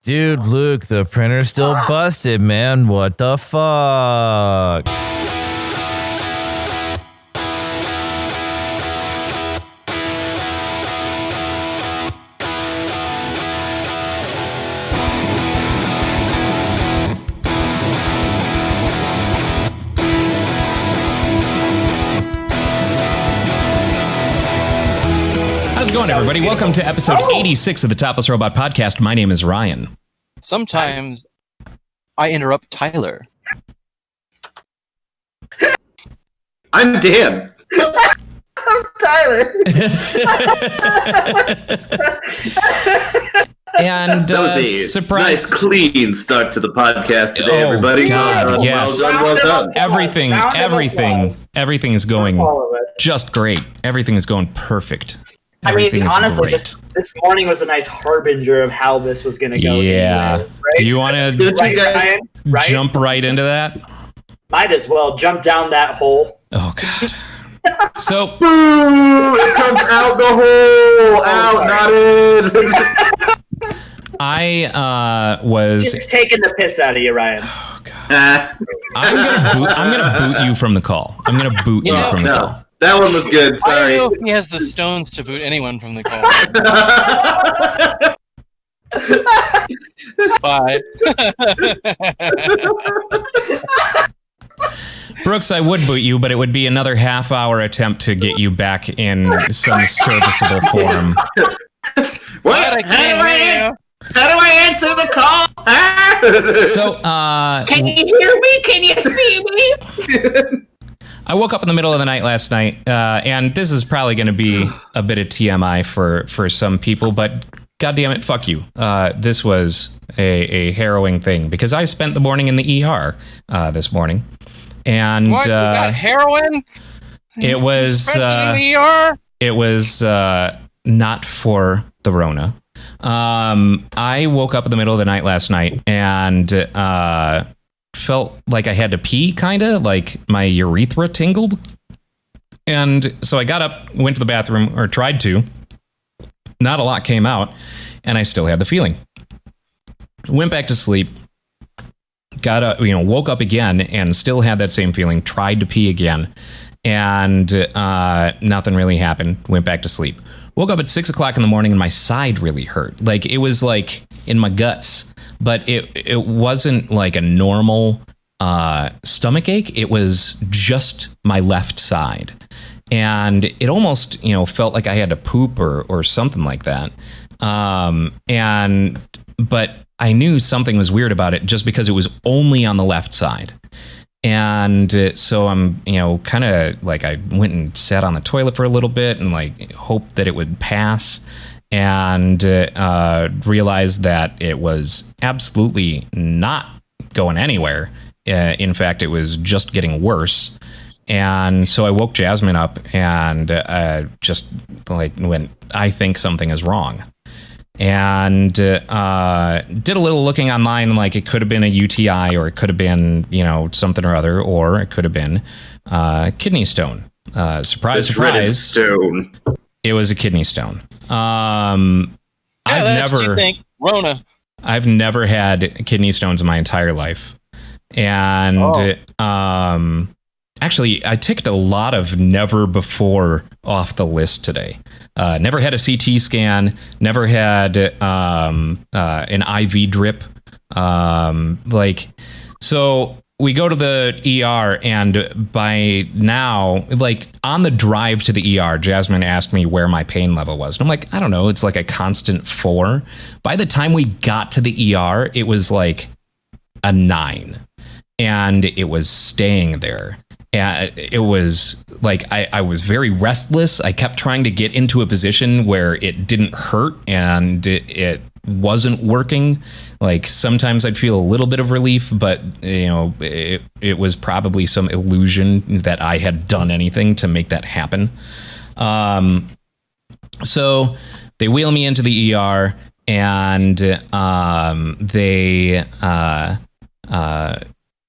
Dude, Luke, the printer's still busted, man. What the fuck? How's it going, everybody? Welcome to episode 86 of the Topless Robot podcast. My name is Ryan. Sometimes I interrupt Tyler. I'm Dan. I'm Tyler. And surprise! Nice, clean start to the podcast today, everybody. God, yes. Well done. Everything is going just great. Everything is going perfect. Everything is honestly, great. this morning was a nice harbinger of how this was going to go. Yeah. Anyways, right? Do you want to jump right into that? Might as well jump down that hole. Oh, God. So, Boo! It comes out the hole! Out, not in! I was just taking the piss out of you, Ryan. Oh, God. I'm gonna boot you from the call. I'm gonna boot you from the call. That one was good. Sorry. I don't know if he has the stones to boot anyone from the call. Bye. Brooks, I would boot you, but it would be another half-hour attempt to get you back in some serviceable form. What? How do I answer the call? So, can you hear me? Can you see me? I woke up in the middle of the night last night, and this is probably going to be a bit of TMI for some people, but goddamn it, fuck you. This was a harrowing thing because I spent the morning in the ER this morning, and What? You got heroin? it was In the ER? it was not for the Rona. I woke up in the middle of the night last night and felt like I had to pee, kind of like my urethra tingled. And so I got up, went to the bathroom, or tried to. Not a lot came out, and I still had the feeling. Went back to sleep, got up, woke up again and still had that same feeling, tried to pee again, and nothing really happened. Went back to sleep. Woke up at 6 o'clock in the morning and my side really hurt. Like it was like in my guts, but it wasn't like a normal stomach ache. It was just my left side. And it almost, felt like I had to poop or something like that. But I knew something was weird about it just because it was only on the left side. And so I'm, kind of like I went and sat on the toilet for a little bit and like hoped that it would pass, and realized that it was absolutely not going anywhere. In fact, it was just getting worse. And so I woke Jasmine up and just like went, I think something is wrong. And did a little looking online, like it could have been a UTI, or it could have been, something or other, or it could have been kidney stone. Surprise, surprise. Stone. It was a kidney stone. What you think, Rona. I've never had kidney stones in my entire life. And actually, I ticked a lot of never before off the list today. Never had a CT scan, never had an IV drip. So we go to the ER, and by now, like on the drive to the ER, Jasmine asked me where my pain level was. And I'm like, I don't know, it's like a constant 4. By the time we got to the ER, it was like a 9, and it was staying there. And it was like I was very restless. I kept trying to get into a position where it didn't hurt, and it wasn't working. Like sometimes I'd feel a little bit of relief, but it was probably some illusion that I had done anything to make that happen. So they wheel me into the ER, and they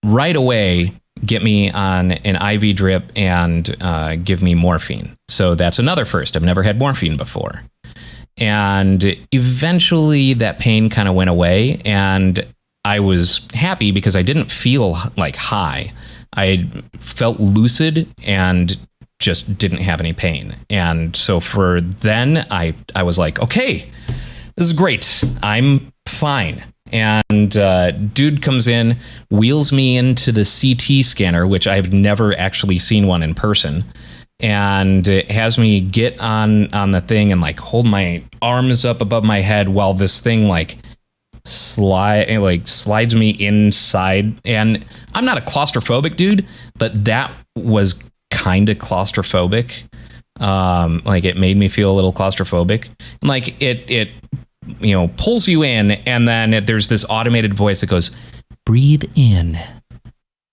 right away get me on an IV drip and give me morphine. So that's another first. I've never had morphine before. And eventually that pain kind of went away, and I was happy because I didn't feel like high. I felt lucid and just didn't have any pain. And so for then I was like, okay, this is great. I'm fine. And dude comes in, wheels me into the CT scanner, which I've never actually seen one in person, and has me get on the thing and like hold my arms up above my head while this thing like slides me inside. And I'm not a claustrophobic dude, but that was kind of claustrophobic. Like it made me feel a little claustrophobic. And like it pulls you in, and then there's this automated voice that goes, breathe in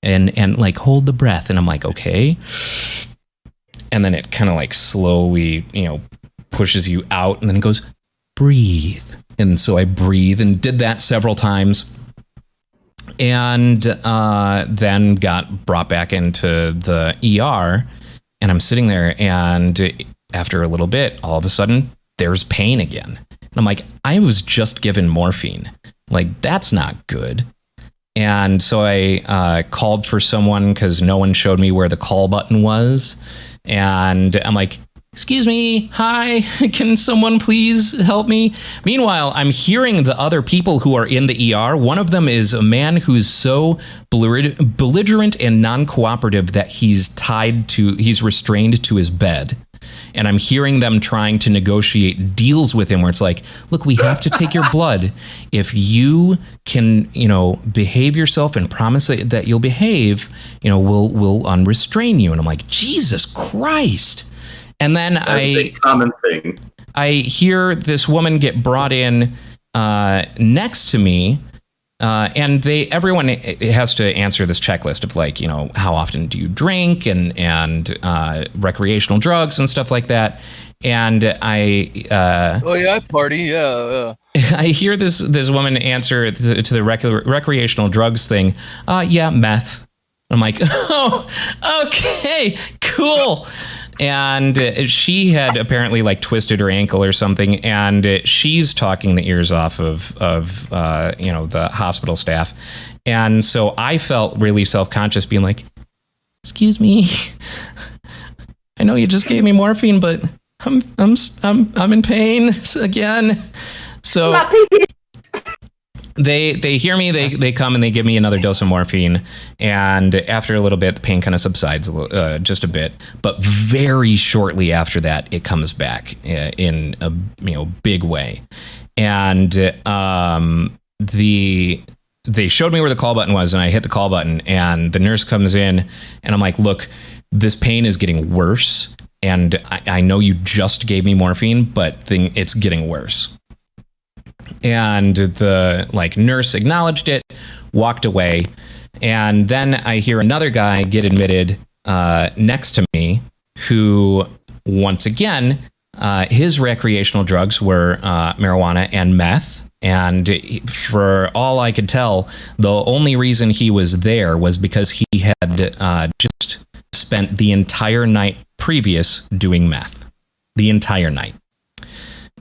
and like hold the breath. And I'm like, okay. And then it kind of like slowly, pushes you out, and then it goes, breathe. And so I breathe and did that several times, and then got brought back into the ER, and I'm sitting there, and after a little bit, all of a sudden there's pain again. And I'm like, I was just given morphine. Like, that's not good. And so I called for someone because no one showed me where the call button was. And I'm like, excuse me, hi, can someone please help me? Meanwhile, I'm hearing the other people who are in the ER. One of them is a man who's so belligerent and non-cooperative that he's restrained to his bed. And I'm hearing them trying to negotiate deals with him where it's like, look, we have to take your blood. If you can, behave yourself and promise that you'll behave, we'll unrestrain you. And I'm like, Jesus Christ. And then That's a common thing. I hear this woman get brought in next to me. And everyone has to answer this checklist of like, how often do you drink and recreational drugs and stuff like that. And I party. Yeah. I hear this woman answer to the recreational drugs thing. Yeah, meth. I'm like, oh, okay, cool. And she had apparently like twisted her ankle or something, and she's talking the ears off of the hospital staff. And so I felt really self-conscious being like, excuse me, I know you just gave me morphine, but I'm in pain again. So they hear me, they come and they give me another dose of morphine, and after a little bit the pain kind of subsides just a bit, but very shortly after that it comes back in a big way. And they showed me where the call button was, and I hit the call button, and the nurse comes in, and I'm like, look, this pain is getting worse, and I know you just gave me morphine, but it's getting worse. And the nurse acknowledged it, walked away, and then I hear another guy get admitted next to me, who once again his recreational drugs were marijuana and meth. And for all I could tell, the only reason he was there was because he had just spent the entire night previous doing meth, the entire night.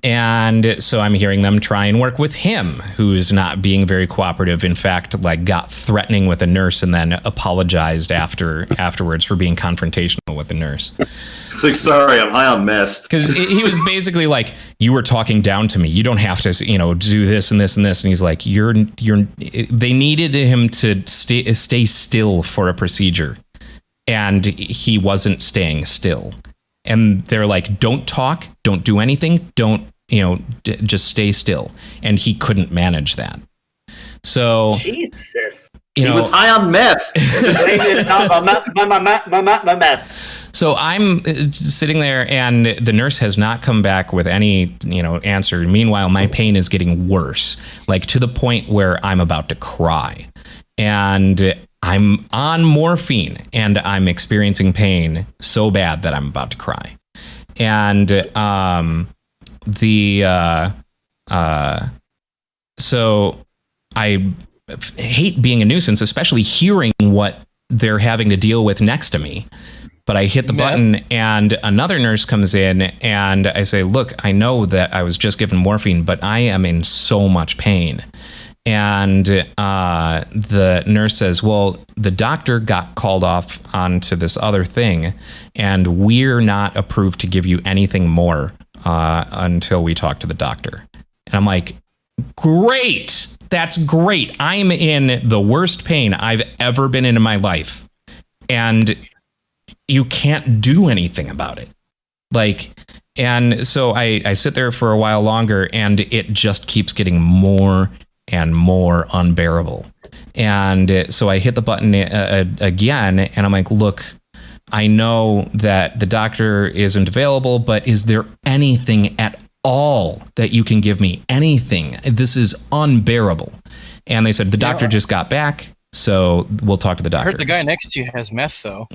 And so I'm hearing them try and work with him, who's not being very cooperative. In fact, got threatening with a nurse and then apologized afterwards for being confrontational with the nurse. It's like, sorry, I'm high on meth. Because he was basically like, you were talking down to me. You don't have to, do this and this and this. And he's like, they needed him to stay still for a procedure. And he wasn't staying still. And they're like, don't talk, don't do anything, don't, just stay still. And he couldn't manage that. So, Jesus. He was high on meth. my meth. So I'm sitting there, and the nurse has not come back with any, answer. Meanwhile, my pain is getting worse, to the point where I'm about to cry. And I'm on morphine, and I'm experiencing pain so bad that I'm about to cry. And so I hate being a nuisance, especially hearing what they're having to deal with next to me. But I hit the button and another nurse comes in and I say, look, I know that I was just given morphine, but I am in so much pain. And the nurse says, well, the doctor got called off onto this other thing, and we're not approved to give you anything more until we talk to the doctor. And I'm like, great. That's great. I'm in the worst pain I've ever been in my life. And you can't do anything about it. Like, and so I sit there for a while longer, and it just keeps getting more and more unbearable. And so I hit the button again, and I'm like, look, I know that the doctor isn't available, but is there anything at all that you can give me? Anything? This is unbearable. And they said, the doctor just got back, so we'll talk to the doctor. I heard the guy next to you has meth, though.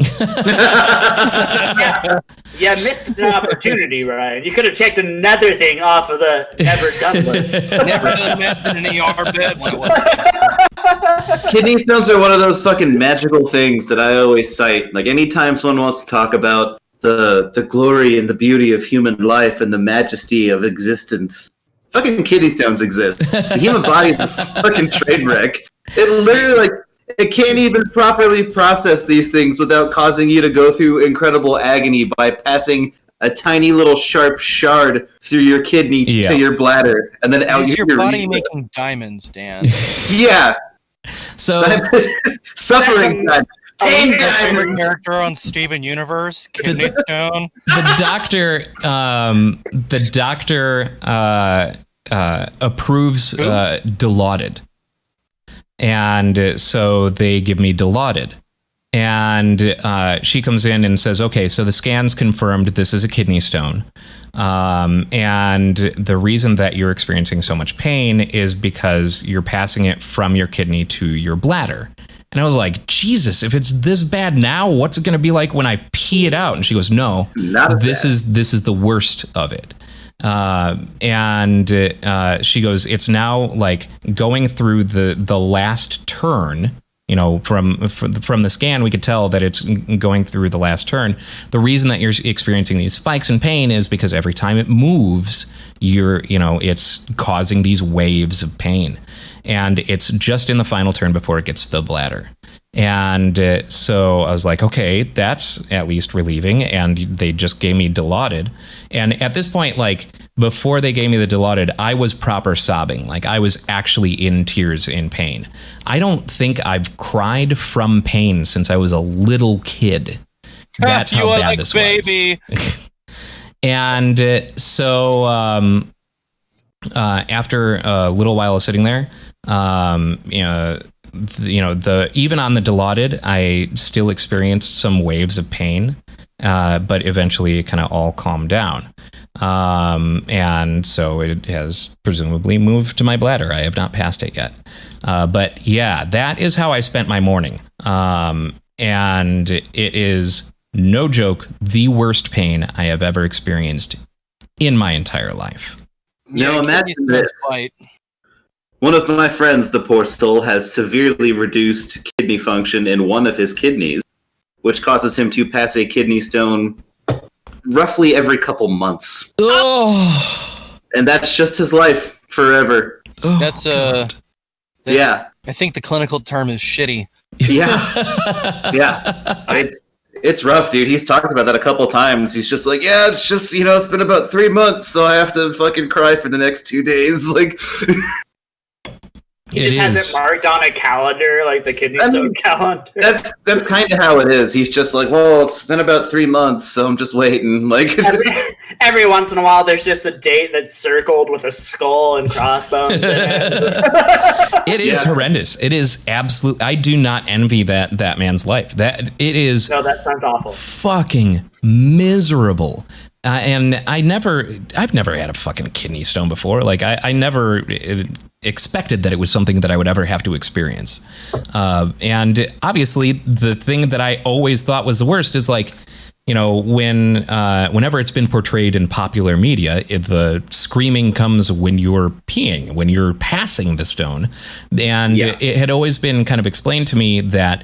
Yeah, missed an opportunity, Ryan. You could have checked another thing off of the never done list. Never done meth in an ER bed when it was. Kidney stones are one of those fucking magical things that I always cite. Like, anytime someone wants to talk about the glory and the beauty of human life and the majesty of existence, fucking kidney stones exist. The human body is a fucking train wreck. It literally, like, it can't even properly process these things without causing you to go through incredible agony by passing a tiny little sharp shard through your kidney to your bladder, and then out Is your your body making diamonds, Dan? Yeah. So Suffering time. Pain My time. favorite character on Steven Universe, Kidney Stone. the doctor approves Dilaudid. And so they give me Dilaudid. And she comes in and says, okay, so the scan's confirmed this is a kidney stone. And the reason that you're experiencing so much pain is because you're passing it from your kidney to your bladder. And I was like, Jesus, if it's this bad now, what's it going to be like when I pee it out? And she goes, no, this is the worst of it. And she goes, it's now like going through the last turn. You know, from the scan, we could tell that it's going through the last turn. The reason that you're experiencing these spikes in pain is because every time it moves, it's causing these waves of pain. And it's just in the final turn before it gets to the bladder. And so I was like, okay, that's at least relieving. And they just gave me Dilaudid. And at this point, like, before they gave me the Dilaudid, I was proper sobbing. Like, I was actually in tears in pain. I don't think I've cried from pain since I was a little kid. That's how bad this was. And so after a little while of sitting there, even on the Dilaudid, I still experienced some waves of pain, but eventually it kind of all calmed down. And so it has presumably moved to my bladder. I have not passed it yet. But yeah, that is how I spent my morning. And it is, no joke, the worst pain I have ever experienced in my entire life. Now imagine this. One of my friends, the poor soul, has severely reduced kidney function in one of his kidneys, which causes him to pass a kidney stone roughly every couple months. Oh. And that's just his life forever. Oh, that's yeah. I think the clinical term is shitty. Yeah. Yeah. It's rough, dude. He's talked about that a couple times. He's just like, yeah, it's just, it's been about 3 months, so I have to fucking cry for the next 2 days. Like, he just has it marked on a calendar, like the kidney stone calendar. That's kind of how it is. He's just like, well, it's been about 3 months, so I'm just waiting. Like, every once in a while, there's just a date that's circled with a skull and crossbones in it. It is horrendous. It is absolute. I do not envy that man's life. That sounds awful. Fucking miserable. And I've never had a fucking kidney stone before. Like, I never expected that it was something that I would ever have to experience. And obviously, the thing that I always thought was the worst is, like, whenever it's been portrayed in popular media, the screaming comes when you're peeing, when you're passing the stone. And it had always been kind of explained to me that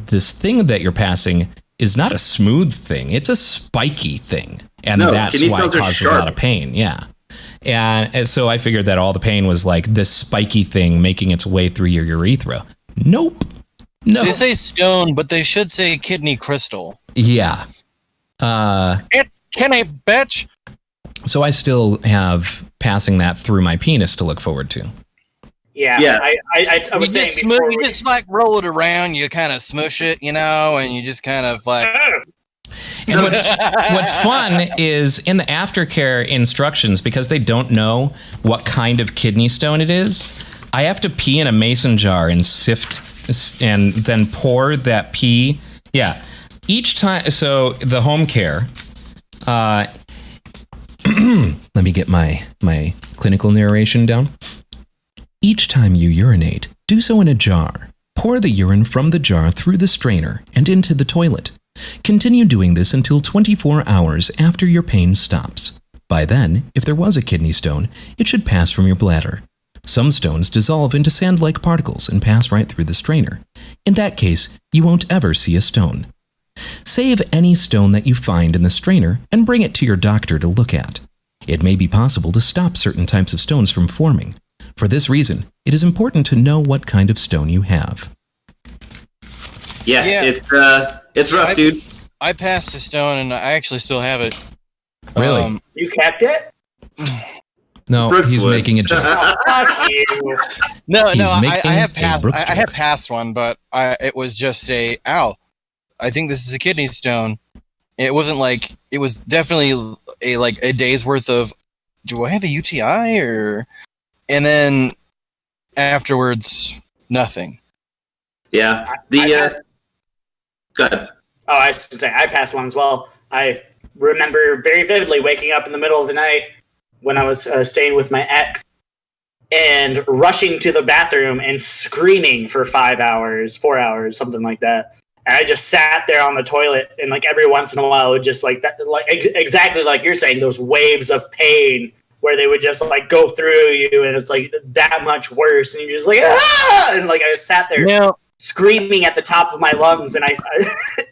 this thing that you're passing is not a smooth thing. It's a spiky thing. And No, that's kidney why it stones are causes a sharp. lot of pain. Yeah. And so I figured that all the pain was like this spiky thing making its way through your urethra. Nope. No. They say stone, but they should say kidney crystal. Yeah. It's kidney, bitch. So I still have passing that through my penis to look forward to. Yeah. I was saying before. You just like roll it around. You kind of smush it, and you just kind of like. And what's fun is in the aftercare instructions, because they don't know what kind of kidney stone it is, I have to pee in a mason jar and sift and then pour that pee. Yeah. Each time, so the home care, let me get my clinical narration down. Each time you urinate, do so in a jar. Pour the urine from the jar through the strainer and into the toilet. Continue doing this until 24 hours after your pain stops. By then, if there was a kidney stone, it should pass from your bladder. Some stones dissolve into sand-like particles and pass right through the strainer. In that case, you won't ever see a stone. Save any stone that you find in the strainer and bring it to your doctor to look at. It may be possible to stop certain types of stones from forming. For this reason, it is important to know what kind of stone you have. Yeah, Yeah. it's rough, dude. I passed a stone, and I actually still have it. Really? You kept it? No, he's Brookswood. making a joke. Fuck you. No, He's I making have a passed. Brooks I have joke. passed one, but it was just ow. I think this is a kidney stone. It wasn't like it was definitely a day's worth of. Do I have a UTI or? And then afterwards, nothing. Yeah. Go ahead. Oh, I should say I passed one as well. I remember very vividly waking up in the middle of the night when I was staying with my ex and rushing to the bathroom and screaming for 4 hours, something like that. And I just sat there on the toilet, and like every once in a while, it would just like that, exactly like you're saying, those waves of pain where they would just like go through you, and it's like that much worse, and you're just like ah, and like I sat there. Now, Screaming at the top of my lungs, and I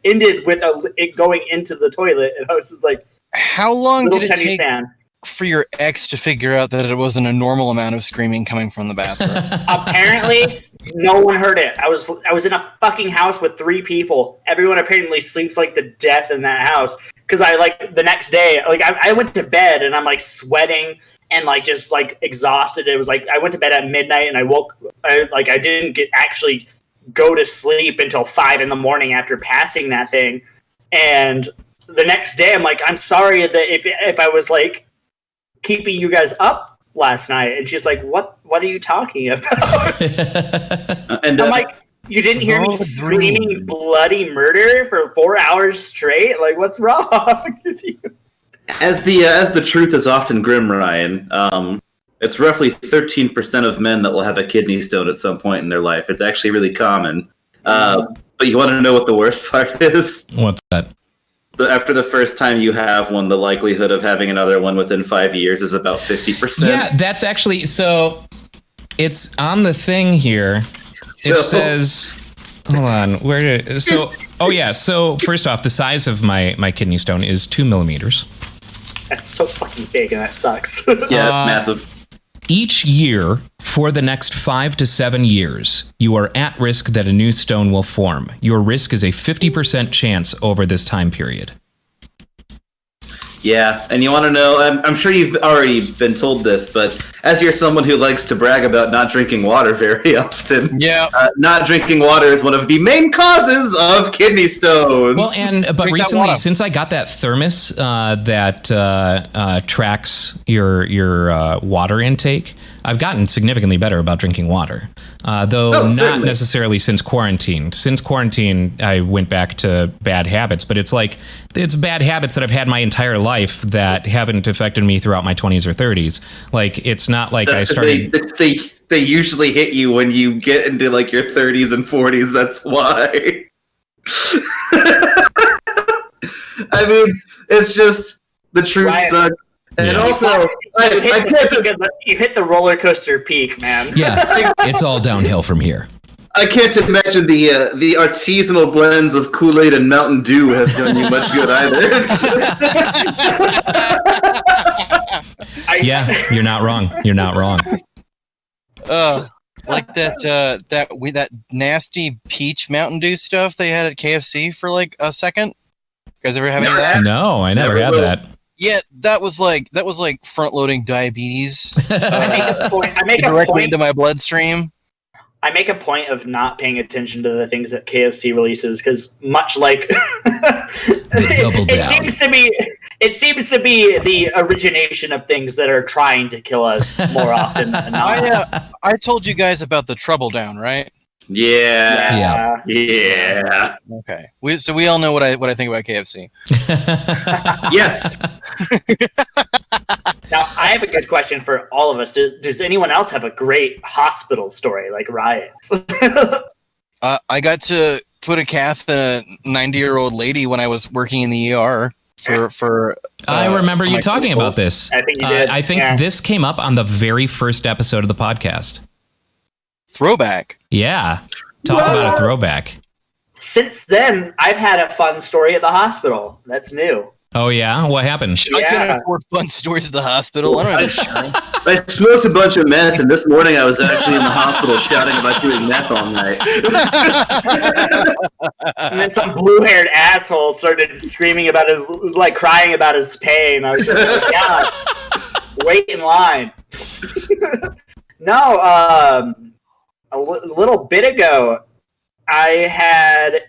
ended with it going into the toilet, and I was just like, how long little did it Tenny take fan. for your ex to figure out that it wasn't a normal amount of screaming coming from the bathroom? Apparently, no one heard it. I was in a fucking house with 3 people. Everyone apparently sleeps like the death in that house. Because the next day, I went to bed and I'm like sweating and like just like exhausted. It was like I went to bed at midnight and I didn't actually go to sleep until 5 a.m. after passing that thing. And the next day, I'm like, I'm sorry that if I was like keeping you guys up last night. And she's like, what are you talking about? And I'm like, you didn't hear me screaming bloody murder for 4 hours straight? Like, what's wrong with you? as the truth is often grim, Ryan, it's roughly 13% of men that will have a kidney stone at some point in their life. It's actually really common. But you want to know what the worst part is? What's that? After the first time you have one, the likelihood of having another one within 5 years is about 50%. Yeah, that's actually, so it's on the thing here. It says, hold on, so first off, the size of my kidney stone is 2 millimeters. That's so fucking big, and that sucks. Yeah, it's massive. Each year, for the next 5 to 7 years, you are at risk that a new stone will form. Your risk is a 50% chance over this time period. Yeah, and you want to know, I'm sure you've already been told this, but as you're someone who likes to brag about not drinking water very often, not drinking water is one of the main causes of kidney stones. Well, but recently, since I got that thermos that tracks your water intake, I've gotten significantly better about drinking water. Though not certainly. necessarily since quarantine. Since quarantine, I went back to bad habits, but it's bad habits that I've had my entire life that haven't affected me throughout my 20s or 30s. Like, it's not like I started... They usually hit you when you get into like your 30s and 40s. That's why. I mean, it's just the truth sucks. And also, you hit the roller coaster peak, man. Yeah, it's all downhill from here. I can't imagine the artisanal blends of Kool-Aid and Mountain Dew have done you much good either. Yeah, you're not wrong. You're not wrong. Like that nasty peach Mountain Dew stuff they had at KFC for like a second. You guys ever have any of that? No, I never had that. Yeah, that was like front-loading diabetes. I make a directly point into my bloodstream. I make a point of not paying attention to the things that KFC releases because, much like it seems to be the origination of things that are trying to kill us more often than not. I told you guys about the Trouble Down, right? Yeah. Okay. We all know what I think about KFC. Yes. Now, I have a good question for all of us. Does anyone else have a great hospital story like Riot's? I got to put a cath in a 90-year-old lady when I was working in the ER for I remember for you my talking clinical. about this. I think you did. I think this came up on the very first episode of the podcast. Throwback. Yeah. Talk about a throwback. Since then, I've had a fun story at the hospital. That's new. Oh, yeah? What happened? I can afford fun stories at the hospital. I don't have insurance. I smoked a bunch of meth, and this morning I was actually in the hospital shouting about doing meth all night. And then some blue-haired asshole started screaming about crying about his pain. I was just like, God, wait in line. No, a little bit ago, I had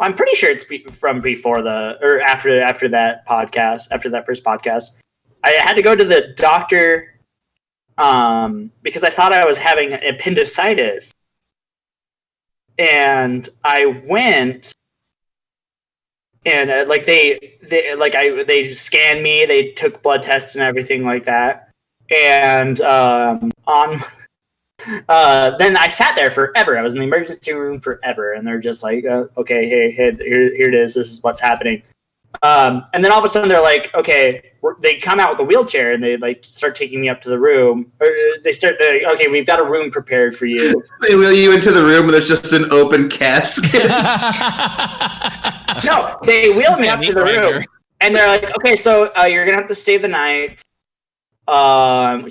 I'm pretty sure it's from before after that podcast, after that first podcast. I had to go to the doctor because I thought I was having appendicitis. And I went and they scanned me, they took blood tests and everything like that. And then I sat there forever. I was in the emergency room forever, and they're just like, "Okay, hey, here it is. This is what's happening." And then all of a sudden, they're like, "Okay," they come out with a wheelchair, and they like start taking me up to the room. Or they're like, "Okay, we've got a room prepared for you." They wheel you into the room, and there's just an open casket. No, they wheel me up to the room, and they're like, "Okay, so you're gonna have to stay the night.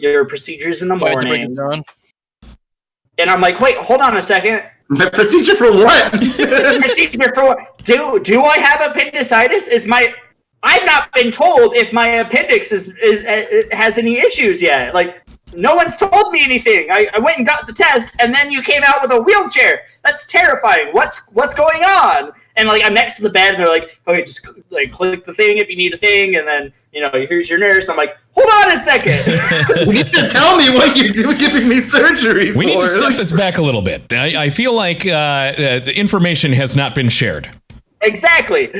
Your procedure's in the morning." And I'm like, wait, hold on a second. My procedure for what? Procedure for what? Do I have appendicitis? I've not been told if my appendix has any issues yet. Like, no one's told me anything. I went and got the test, and then you came out with a wheelchair. That's terrifying. What's going on? And like, I'm next to the bed, and they're like, okay, just like click the thing if you need a thing, and then here's your nurse. I'm like, hold on a second. You need to tell me what you're doing, giving me surgery. We need to step this back a little bit. I feel like the information has not been shared. Exactly.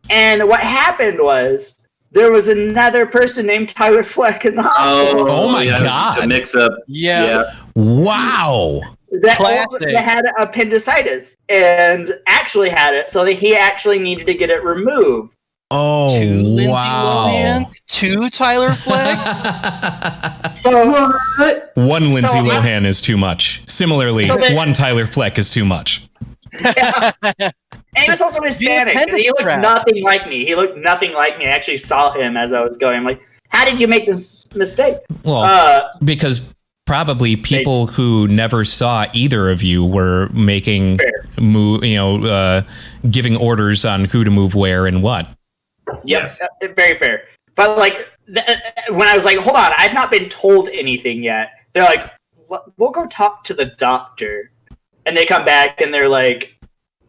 And what happened was there was another person named Tyler Fleck in the hospital. Oh my God. A mix-up. Yeah. Wow. That had appendicitis and actually had it, so that he actually needed to get it removed. Oh, Two Lindsay wow. Lohans, two Tyler Flecks. So What? One Lindsay So, Lohan is too much. Similarly, one Tyler Fleck is too much. yeah. And he was also Hispanic. And he looked nothing like me. I actually saw him as I was going. I'm like, how did you make this mistake? Well, because probably people who never saw either of you were making giving orders on who to move where and what. Yep, very fair. But like, when I was like, hold on, I've not been told anything yet. They're like, we'll go talk to the doctor. And they come back and they're like,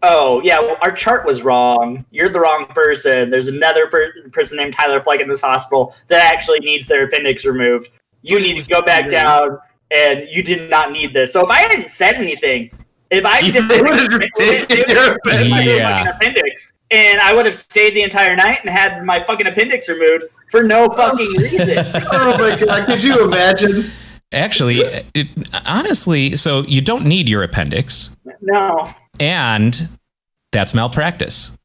oh, yeah, well, our chart was wrong. You're the wrong person. There's another person named Tyler Fleck in this hospital that actually needs their appendix removed. You need to go back down, and you did not need this. So if I hadn't said anything, if I did an appendix, and I would have stayed the entire night and had my fucking appendix removed for no fucking reason. Oh my God, could you imagine? Actually, honestly, so you don't need your appendix. No. And that's malpractice.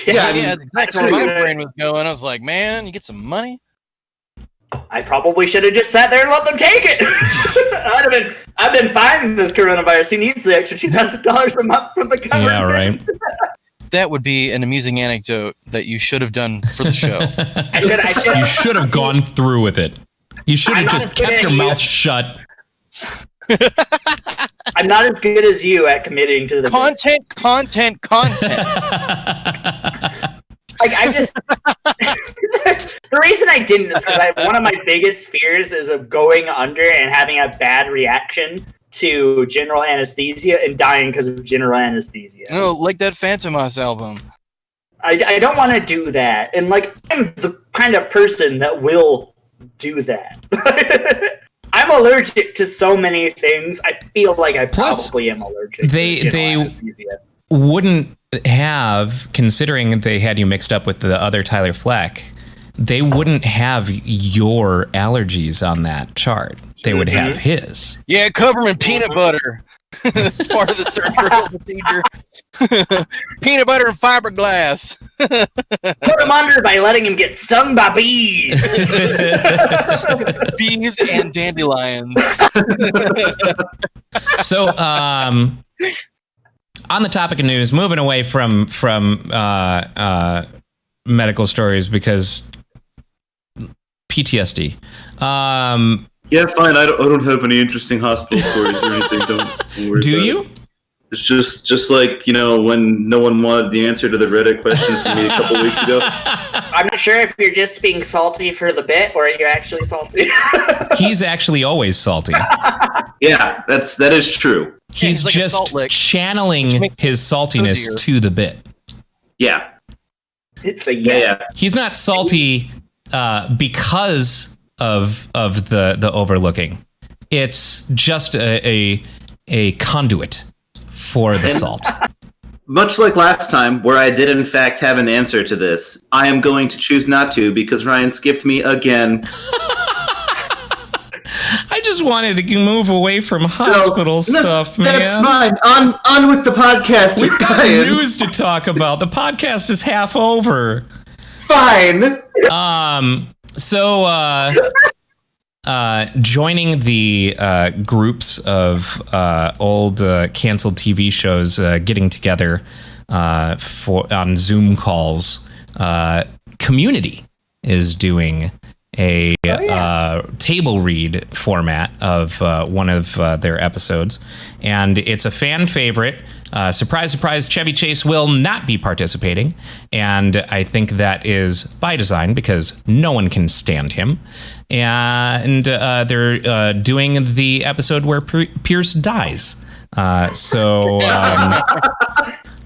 Yeah, that's exactly where my brain was going. I was like, man, you get some money. I probably should have just sat there and let them take it. I've been fine with this coronavirus. He needs the extra $2,000 a month from the government. Yeah, right. That would be an amusing anecdote that you should have done for the show. You should have gone through with it. You should have just kept your mouth shut. I'm not as good as you at committing to the content. Like I just the reason I didn't is because one of my biggest fears is of going under and having a bad reaction to general anesthesia and dying because of general anesthesia. No, like that Phantomas album. I don't want to do that, and like I'm the kind of person that will do that. I'm allergic to so many things. I feel like I probably am allergic. They wouldn't have, considering they had you mixed up with the other Tyler Fleck, they wouldn't have your allergies on that chart. They would have his. Yeah, cover him in peanut butter. It's part of the surgical procedure. Peanut butter and fiberglass. Put him under by letting him get stung by bees. Bees and dandelions. So, on the topic of news, moving away from medical stories because PTSD. Yeah, fine. I don't have any interesting hospital stories or anything. Don't worry. Do about you? It. It's just like, when no one wanted the answer to the Reddit question from me a couple weeks ago. I'm not sure if you're just being salty for the bit or you're actually salty. He's actually always salty. Yeah, that is true. He's like just channeling his saltiness to the bit. Yeah. It's a yeah. He's not salty because of the overlooking. It's just a conduit for the salt. Much like last time, where I did in fact have an answer to this, I am going to choose not to because Ryan skipped me again. I just wanted to move away from hospital stuff, man. That's fine. On with the podcast. We've got news to talk about. The podcast is half over. Fine. So, joining the groups of old canceled TV shows getting together on Zoom calls, Community is doing a table read format of one of their episodes, and it's a fan favorite. Surprise, surprise, Chevy Chase will not be participating, and I think that is by design because no one can stand him. And they're doing the episode where Pierce dies.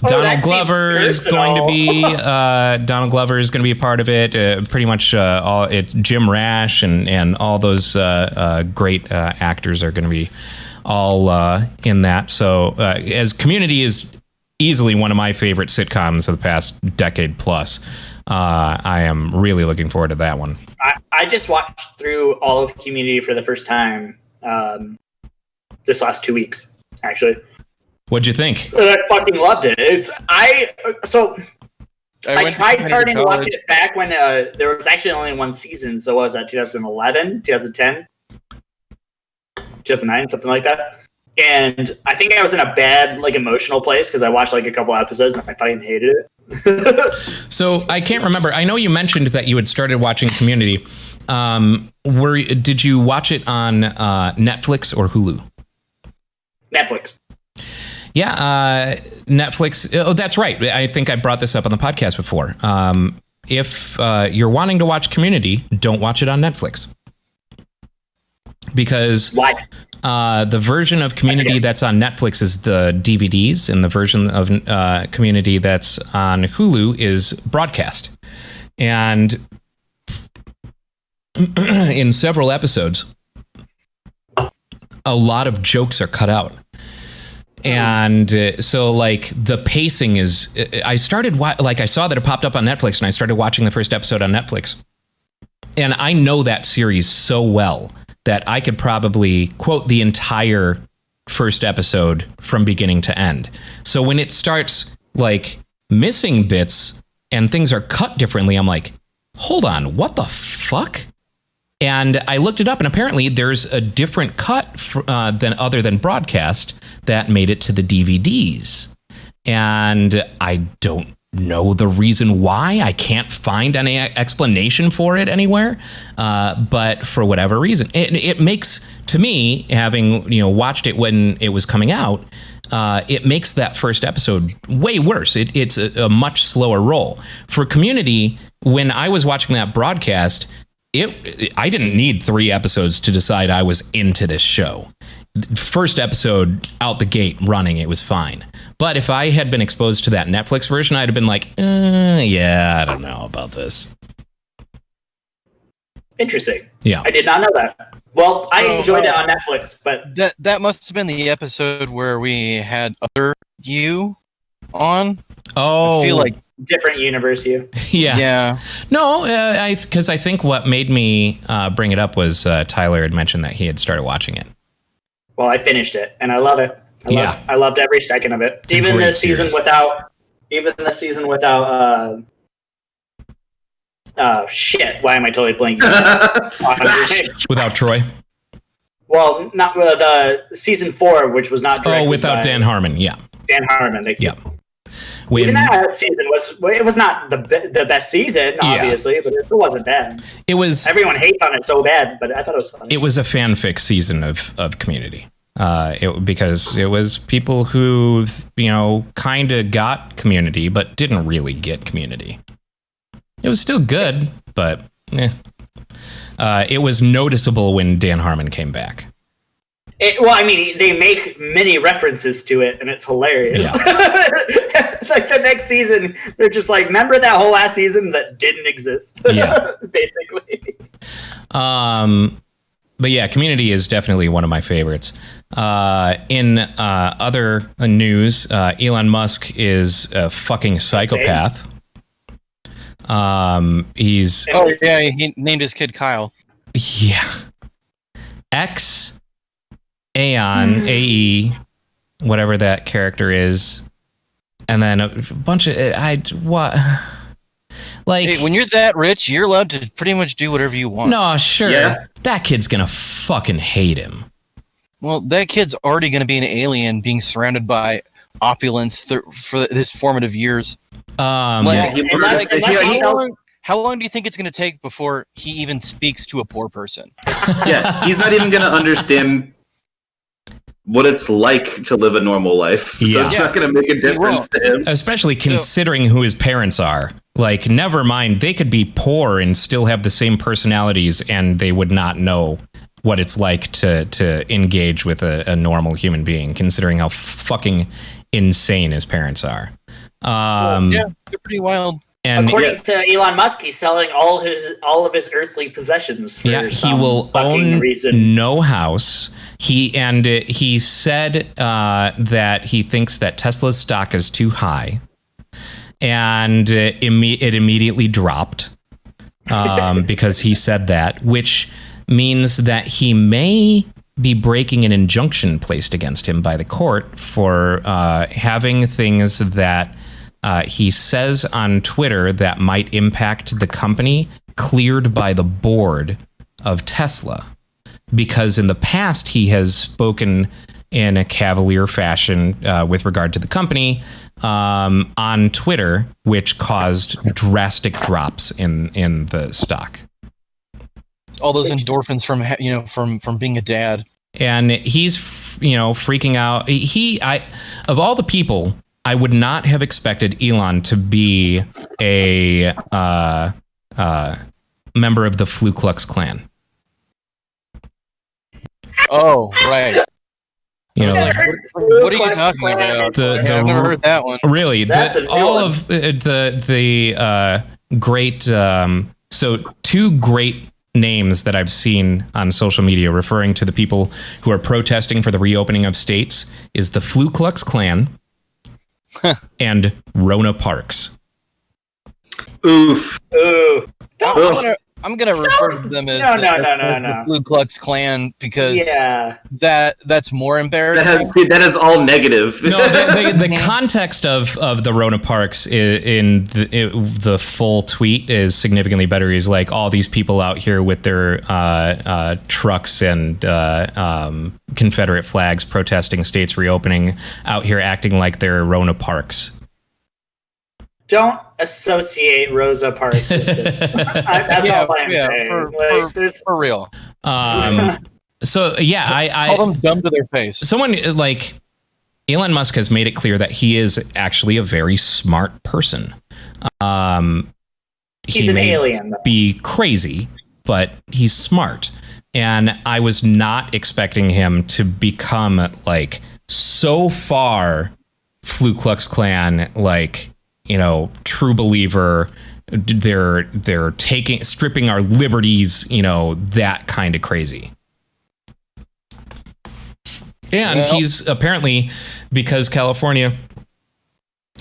Donald Glover is going to be a part of it. Pretty much it's Jim Rash and all those great actors are going to be all in that. So as Community is easily one of my favorite sitcoms of the past decade plus. I am really looking forward to that one. I just watched through all of Community for the first time this last 2 weeks, actually. What'd you think? I fucking loved it. I tried starting to watch it back when there was actually only one season. So what was that, 2011, 2010, 2009, something like that? And I think I was in a bad emotional place because I watched a couple episodes and I fucking hated it. So I can't remember. I know you mentioned that you had started watching Community. Did you watch it on Netflix or Hulu? Netflix. Yeah, Netflix. Oh, that's right. I think I brought this up on the podcast before. If you're wanting to watch Community, don't watch it on Netflix. Because why? The version of Community that's on Netflix is the DVDs, and the version of Community that's on Hulu is broadcast. And in several episodes, a lot of jokes are cut out. And so the pacing is, I started, I saw that it popped up on Netflix and I started watching the first episode on Netflix. And I know that series so well that I could probably quote the entire first episode from beginning to end. So when it starts missing bits and things are cut differently, I'm like, hold on, what the fuck? And I looked it up, and apparently there's a different cut than broadcast that made it to the DVDs. And I don't know the reason why. I can't find any explanation for it anywhere. But for whatever reason, it makes, to me, having watched it when it was coming out, it makes that first episode way worse. It's a much slower roll. For Community, when I was watching that broadcast, I didn't need 3 episodes to decide I was into this show. First episode out the gate running, it was fine. But if I had been exposed to that Netflix version, I'd have been like, yeah, I don't know about this. Interesting. Yeah. I did not know that. Well, I enjoyed it on Netflix, but That must have been the episode where we had other you on. Oh, I feel like different universe you. yeah. No, because I think what made me bring it up was Tyler had mentioned that he had started watching it. Well, I finished it, and I love it. I loved every second of it. It's a even great the season series. without shit. Why am I totally blanking on his name? Without Troy. Well, not the season 4, which was not directed Without by Dan Harmon. Yeah. Dan Harmon. Thank you. Yeah. When, Even that season was not the best season, obviously, but it wasn't bad. it was Everyone hates on it so bad, but I thought it was funny. it was a fanfic season of Community. Because it was people who kind of got Community but didn't really get Community. It was still good, but it was noticeable when Dan Harmon came back. They make many references to it, and it's hilarious. Yeah. Like the next season, they're just like, remember that whole last season that didn't exist? Yeah. Basically. But yeah, Community is definitely one of my favorites. In other news, Elon Musk is a fucking psychopath. He's he named his kid Kyle. Aeon, AE, whatever that character is, and then a bunch of Hey, when you're that rich, you're allowed to pretty much do whatever you want. No, sure. Yeah. That kid's gonna fucking hate him. Well, that kid's already going to be an alien being surrounded by opulence for his formative years. Yeah, How long do you think it's going to take before he even speaks to a poor person? yeah, he's not even going to understand what it's like to live a normal life. So Yeah. it's not going to make a difference to him. Especially considering who his parents are. Like, never mind, they could be poor and still have the same personalities, and they would not know what it's like to engage with a normal human being, considering how fucking insane his parents are. Yeah, they're pretty wild. And According to Elon Musk, he's selling all of his earthly possessions. For he some will fucking own reason. no house. He said that he thinks that Tesla's stock is too high, and it immediately dropped because he said that, which means that he may be breaking an injunction placed against him by the court for having things that he says on Twitter that might impact the company cleared by the board of Tesla. Because in the past, he has spoken in a cavalier fashion with regard to the company on Twitter, which caused drastic drops in the stock. All those endorphins from being a dad. And he's freaking out. Of all the people, I would not have expected Elon to be a member of the Ku Klux Klan. Oh, right. You know, What are you talking about? I've never heard that one. Really, That's a new all one. of the great. So 2 great names that I've seen on social media referring to the people who are protesting for the reopening of states is the Ku Klux Klan and Rona Parks. Oof. Ooh. I'm gonna refer to them as the Ku Klux Klan because that's more embarrassing. That is all negative. No, the context of the Rona Parks in the full tweet is significantly better. He's like, all these people out here with their trucks and Confederate flags protesting states reopening, out here acting like they're Rona Parks. Don't associate Rosa Parks with this. That's all I'm saying. For real. So yeah, I call them dumb to their face. Someone like Elon Musk has made it clear that he is actually a very smart person. He's an alien, though. Be crazy, but he's smart. And I was not expecting him to become like so far Ku Klux Klan, like, you know, true believer. They're stripping our liberties, you know, that kind of crazy. And he's apparently, because California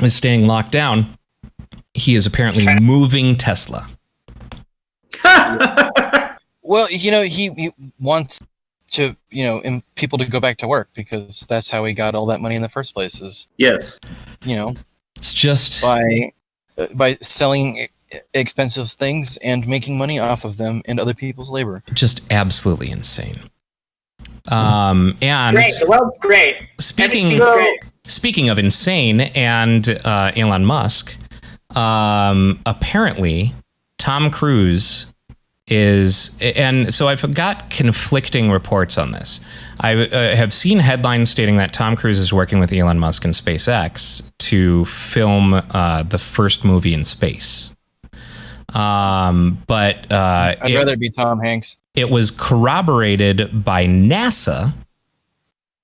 is staying locked down, he is apparently moving Tesla. Well, you know, he wants to, you know, people to go back to work because that's how he got all that money in the first place. Is yes, you know, it's just by selling expensive things and making money off of them and other people's labor. Just absolutely insane. And great, the world's great. Speaking of insane and Elon Musk, apparently Tom Cruise is, and so I've got conflicting reports on this. I have seen headlines stating that Tom Cruise is working with Elon Musk and SpaceX to film the first movie in space. But I'd rather be Tom Hanks. It was corroborated by NASA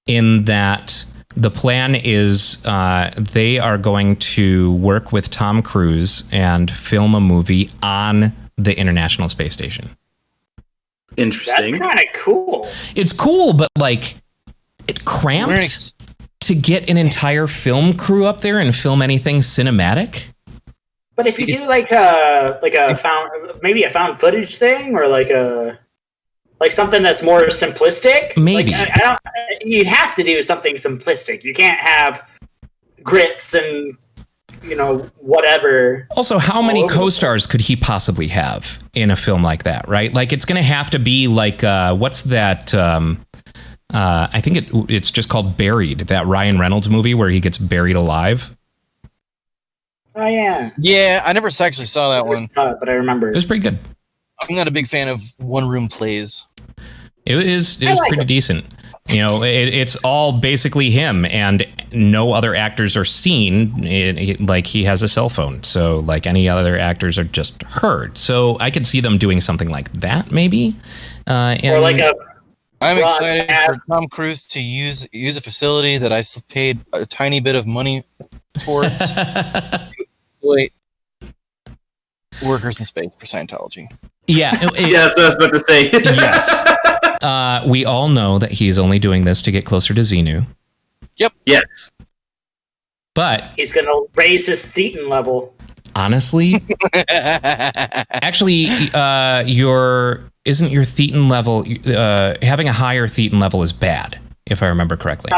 in that the plan is they are going to work with Tom Cruise and film a movie on the International Space Station. Interesting. That's kind of cool. It's cool, but like it cramps to get an entire film crew up there and film anything cinematic. But if you do like a found footage thing or like something that's more simplistic, maybe like, you'd have to do something simplistic. You can't have grips and, you know, whatever. Also, how many co-stars could he possibly have in a film like that, right? Like, it's going to have to be like, what's that? I think it's just called Buried, that Ryan Reynolds movie where he gets buried alive. Oh, yeah. Yeah, I never actually saw that one. But I remember. It was pretty good. I'm not a big fan of one-room plays. It was pretty decent. You know, it's all basically him, and no other actors are seen. Like, he has a cell phone, so like any other actors are just heard. So I could see them doing something like that, maybe. Or like I'm excited for Tom Cruise to use a facility that I paid a tiny bit of money towards. Wait. Workers in Space for Scientology. Yeah. Yeah, that's what I was about to say. Yes. We all know that he's only doing this to get closer to Xenu. Yep. Yes. But he's going to raise his thetan level. Honestly, actually, isn't your thetan level, having a higher thetan level is bad, if I remember correctly.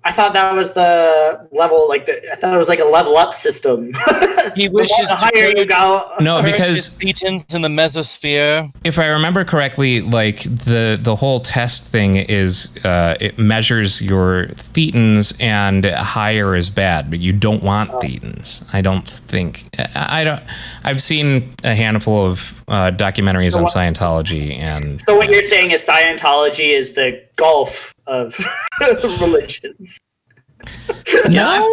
I thought that was the level, I thought it was like a level up system. He wishes the higher you go. No, because thetans in the mesosphere. If I remember correctly, like the whole test thing is it measures your thetans, and higher is bad, but you don't want thetans. I don't think. I've seen a handful of documentaries on Scientology, and so what you're saying is Scientology is the Gulf of religions. No,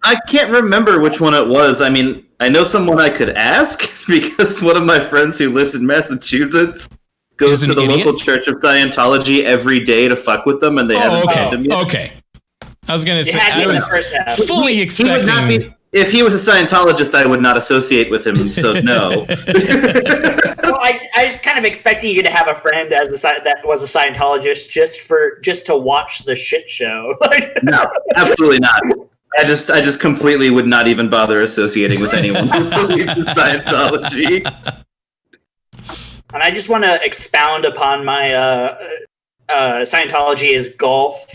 I can't remember which one it was. I mean, I know someone I could ask because one of my friends who lives in Massachusetts goes to the local Church of Scientology every day to fuck with them, and they haven't found him yet. Okay. I was going to say, I was fully expecting... He would not be, if he was a Scientologist, I would not associate with him, so no. Well, I was kind of expecting you to have a friend that was a Scientologist just to watch the shit show. No, absolutely not. I just completely would not even bother associating with anyone who believes in Scientology. and I just want to expound upon my Scientology is golf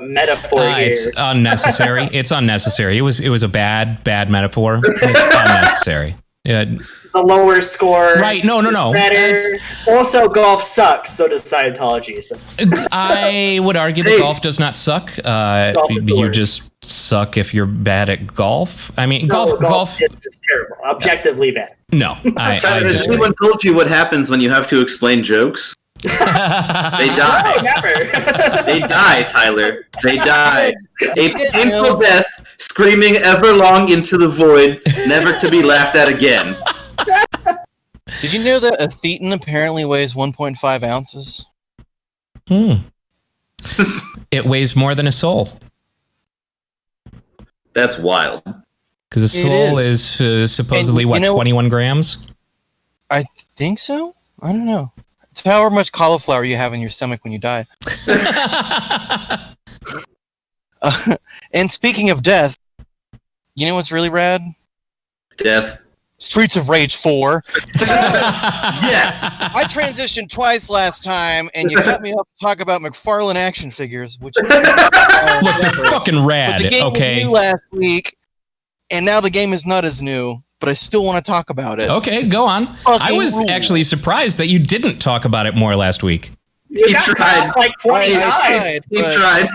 metaphor here. It's unnecessary. It's unnecessary. It was a bad metaphor. It's unnecessary. Yeah. The lower score, Right? No. better. Also, golf sucks. So does Scientology. So. I would argue that golf does not suck. Golf is the You worst. just suck if you're bad at golf. I mean, No, golf. It's just terrible. Objectively bad. No, I Tyler, has disagree. anyone told you what happens when you have to explain jokes? They No, die. never. They die, Tyler. They die. A painful death, screaming ever long into the void, never to be laughed at again. Did you know that a thetan apparently weighs 1.5 ounces? It weighs more than a soul That's wild. because a It soul is. is supposedly And you know- 21 grams. I think so. I don't know. It's however much cauliflower you have in your stomach when you die. And speaking of death, you know what's really rad? Death. Streets of Rage 4. Yes. I transitioned twice last time, and you cut me up to talk about McFarlane action figures, which Look, they're fucking but rad. the game Okay. was new last week, and now the game is not as new, but I still want to talk about it. Okay, go on. I Fucking was rules. actually surprised that you didn't talk about it more last week. You He got tried. like 29. I He but tried.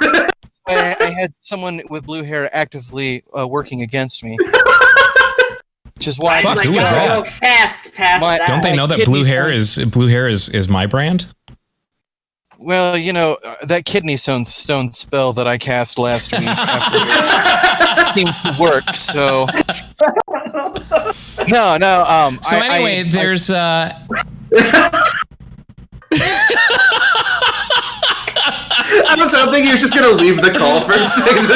I had someone with blue hair actively working against me. Which is why Fuck, Like, who was gotta that? go fast past My- that. Don't they like know that kidney blue hair is my brand? well, you know, that kidney stone spell that I cast last week seemed to work, so no. So anyway, there's I was hoping he was just gonna leave the call for a second.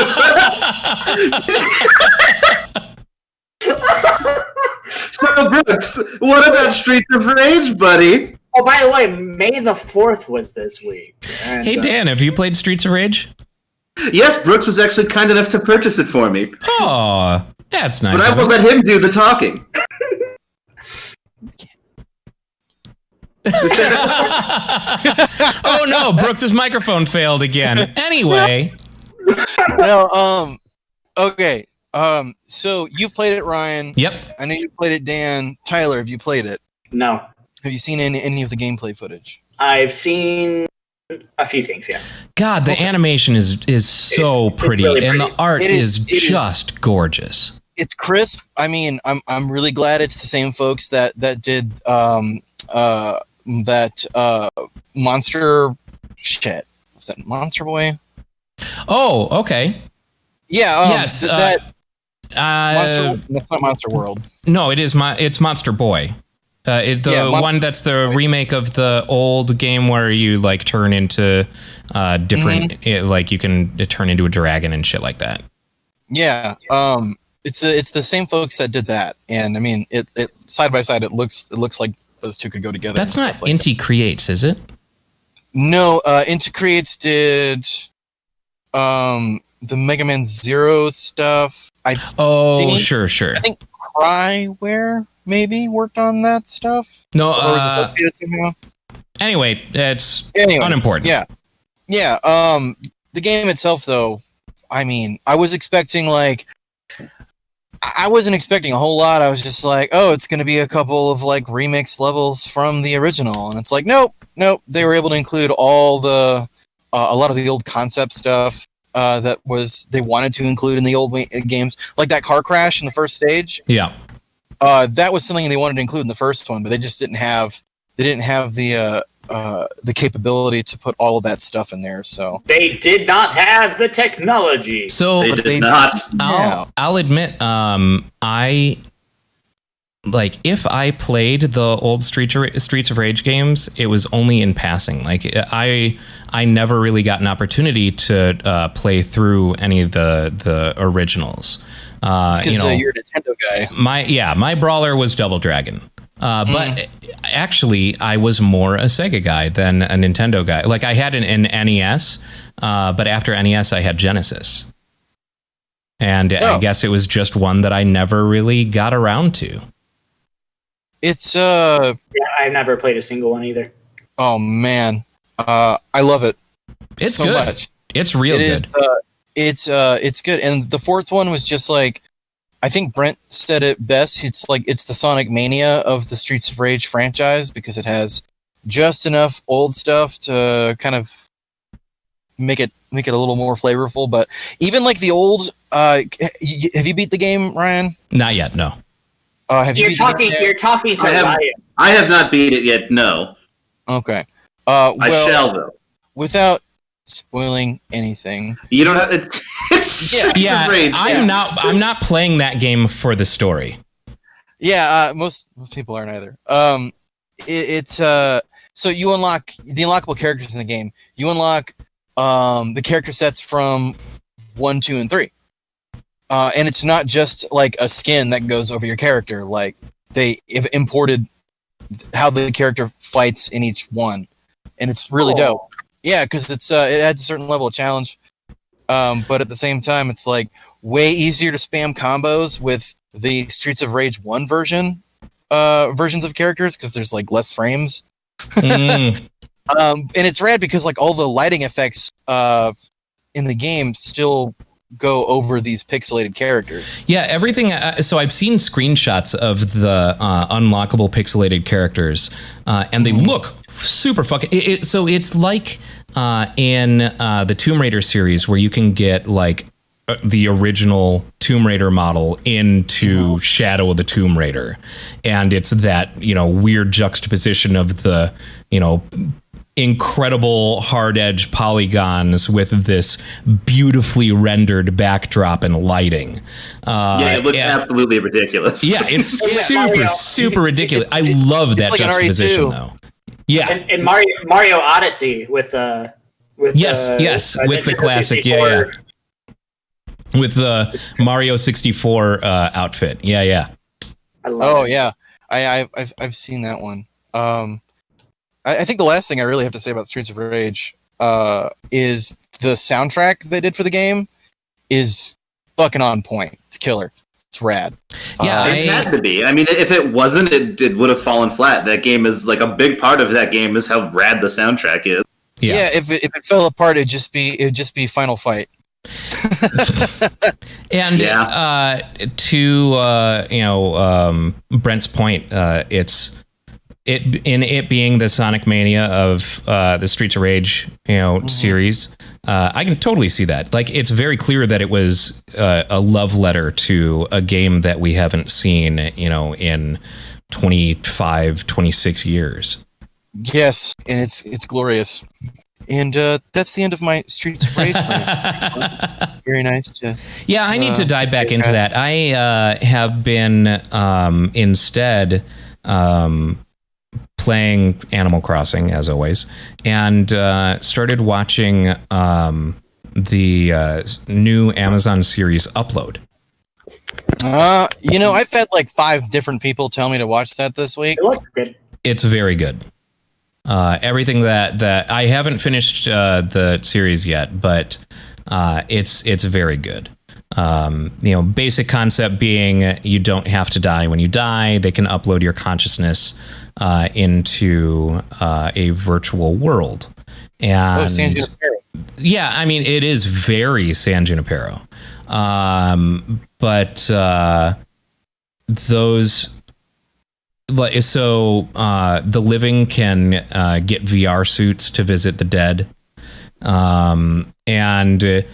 So Brooks, what about Streets of Rage, buddy? Oh, by the way, May the 4th was this week. And, Hey Dan, have you played Streets of Rage? Yes, Brooks was actually kind enough to purchase it for me, Oh, that's nice. but I of will him. let him do the talking. Oh no, Brooks's microphone failed again. Anyway, no, okay. So you've played it, Ryan. yep. I know you played it, Dan. Tyler, have you played it? No. Have you seen any of the gameplay footage? I've seen a few things, yes. God, the animation is so It's pretty, really and pretty. the art It is- is it is- just gorgeous. It's crisp. I mean, I'm really glad it's the same folks that did Monster shit. Was that Monster Boy? Oh, okay. Yeah. Yes, That Uh, that's not Monster World. no, it's Monster Boy. One that's the remake of the old game where you like turn into different, like you can turn into a dragon and shit like that. Yeah. It's the same folks that did that, and I mean, it side by side, it looks like those two could go together. That's and not stuff like Inti Creates, is it? that. No, Into Creates did the Mega Man Zero stuff. Oh, Think- sure. I think Cryware maybe worked on that stuff, No. or was associated somehow. Anyway, it's Anyways, unimportant. Yeah. The game itself, though, I mean, I wasn't expecting a whole lot. I was just like, oh, it's going to be a couple of like remix levels from the original, and it's like, nope. They were able to include all the a lot of the old concept stuff that they wanted to include in the old games, like that car crash in the first stage. Yeah. That was something they wanted to include in the first one, but they just didn't have the capability to put all of that stuff in there. So They did not have the technology. So They But did they- not. I'll admit, if I played the old Streets of Rage games, it was only in passing. Like I never really got an opportunity to play through any of the originals. because you're a Nintendo guy. My brawler was Double Dragon. But actually, I was more a Sega guy than a Nintendo guy. Like I had an NES, but after NES, I had Genesis. And I guess it was just one that I never really got around to. It's Yeah, I've never played a single one either. oh man, I love it It's so good. much. It's real It good. is. It's good. And the fourth one was just like, I think Brent said it best. It's like it's the Sonic Mania of the Streets of Rage franchise because it has just enough old stuff to kind of make it a little more flavorful. But even like the old, have you beat the game, Ryan? Not yet. No. Have you You're beat the talking. game yet? You're talking to I have- Riot. I have not beat it yet. No, Okay. I Well, shall though. without spoiling anything. You don't have. It's Yeah, Rage. I'm not playing that game for the story. Yeah, most people aren't either. It's so you unlock the unlockable characters in the game. You unlock the character sets from 1, 2, and 3. And it's not just like a skin that goes over your character. Like they imported how the character fights in each one, and it's really dope. Yeah, because it adds a certain level of challenge. But at the same time, it's like way easier to spam combos with the Streets of Rage 1 versions of characters because there's like less frames. Mm. And it's rad because like all the lighting effects in the game still go over these pixelated characters. Yeah, everything. So I've seen screenshots of the unlockable pixelated characters, and they look super fucking. So it's like in the Tomb Raider series where you can get like the original Tomb Raider model into Shadow of the Tomb Raider, and it's that weird juxtaposition of the incredible hard edge polygons with this beautifully rendered backdrop and lighting. Yeah, it looks absolutely ridiculous. Yeah, it's Mario. super ridiculous. I love that like an juxtaposition RE2. though. Yeah. And Mario Odyssey with Yes, with the classic, yeah. With the Mario 64 outfit. Yeah. I love it. Yeah, I've seen that one. I think the last thing I really have to say about Streets of Rage is the soundtrack they did for the game is fucking on point. It's killer. It's rad. Yeah, It had to be. I mean, if it wasn't, it would have fallen flat. That game is like a big part of that game is how rad the soundtrack is. Yeah, if it fell apart, it'd just be Final Fight. And to Brent's point, it being the Sonic Mania of the Streets of Rage series, I can totally see that. Like, it's very clear that it was a love letter to a game that we haven't seen in 25, 26 years. Yes, and it's glorious. And that's the end of my Streets of Rage. Very nice to. Yeah, I need to dive back into that. I have been instead playing Animal Crossing, as always, and started watching the new Amazon series Upload. I've had like 5 different people tell me to watch that this week. It looks good. It's very good. Everything that I haven't finished the series yet, but it's very good. Basic concept being you don't have to die when you die. They can upload your consciousness into a virtual world. And San Junipero. yeah, I mean, it is very San Junipero. But those. So the living can get VR suits to visit the dead, and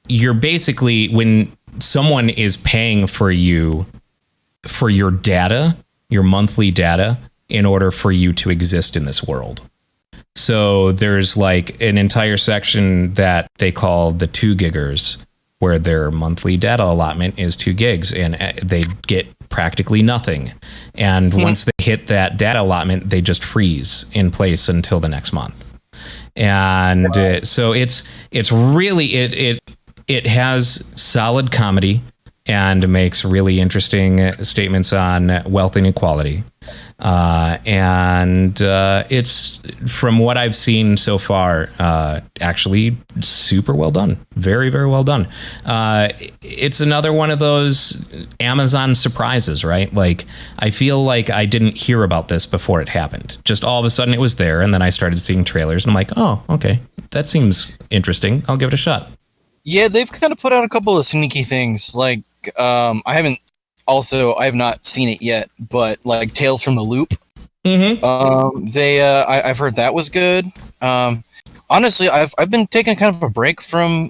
you're basically, when someone is paying for you for your data, your monthly data, in order for you to exist in this world. So there's like an entire section that they call the 2 giggers, where their monthly data allotment is 2 gigs, and they get practically nothing. And once they hit that data allotment, they just freeze in place until the next month. And so it's really, it has solid comedy and makes really interesting statements on wealth inequality. and it's, from what I've seen so far, actually super well done. Very, very well done. It's another one of those Amazon surprises, right? Like, I feel like I didn't hear about this before it happened. Just all of a sudden it was there, and then I started seeing trailers, and I'm like, oh, okay, that seems interesting. I'll give it a shot. Yeah, they've kind of put out a couple of sneaky things. Like, I have not seen it yet, but like Tales from the Loop. Mm-hmm. I've heard that was good. Honestly, I've been taking kind of a break from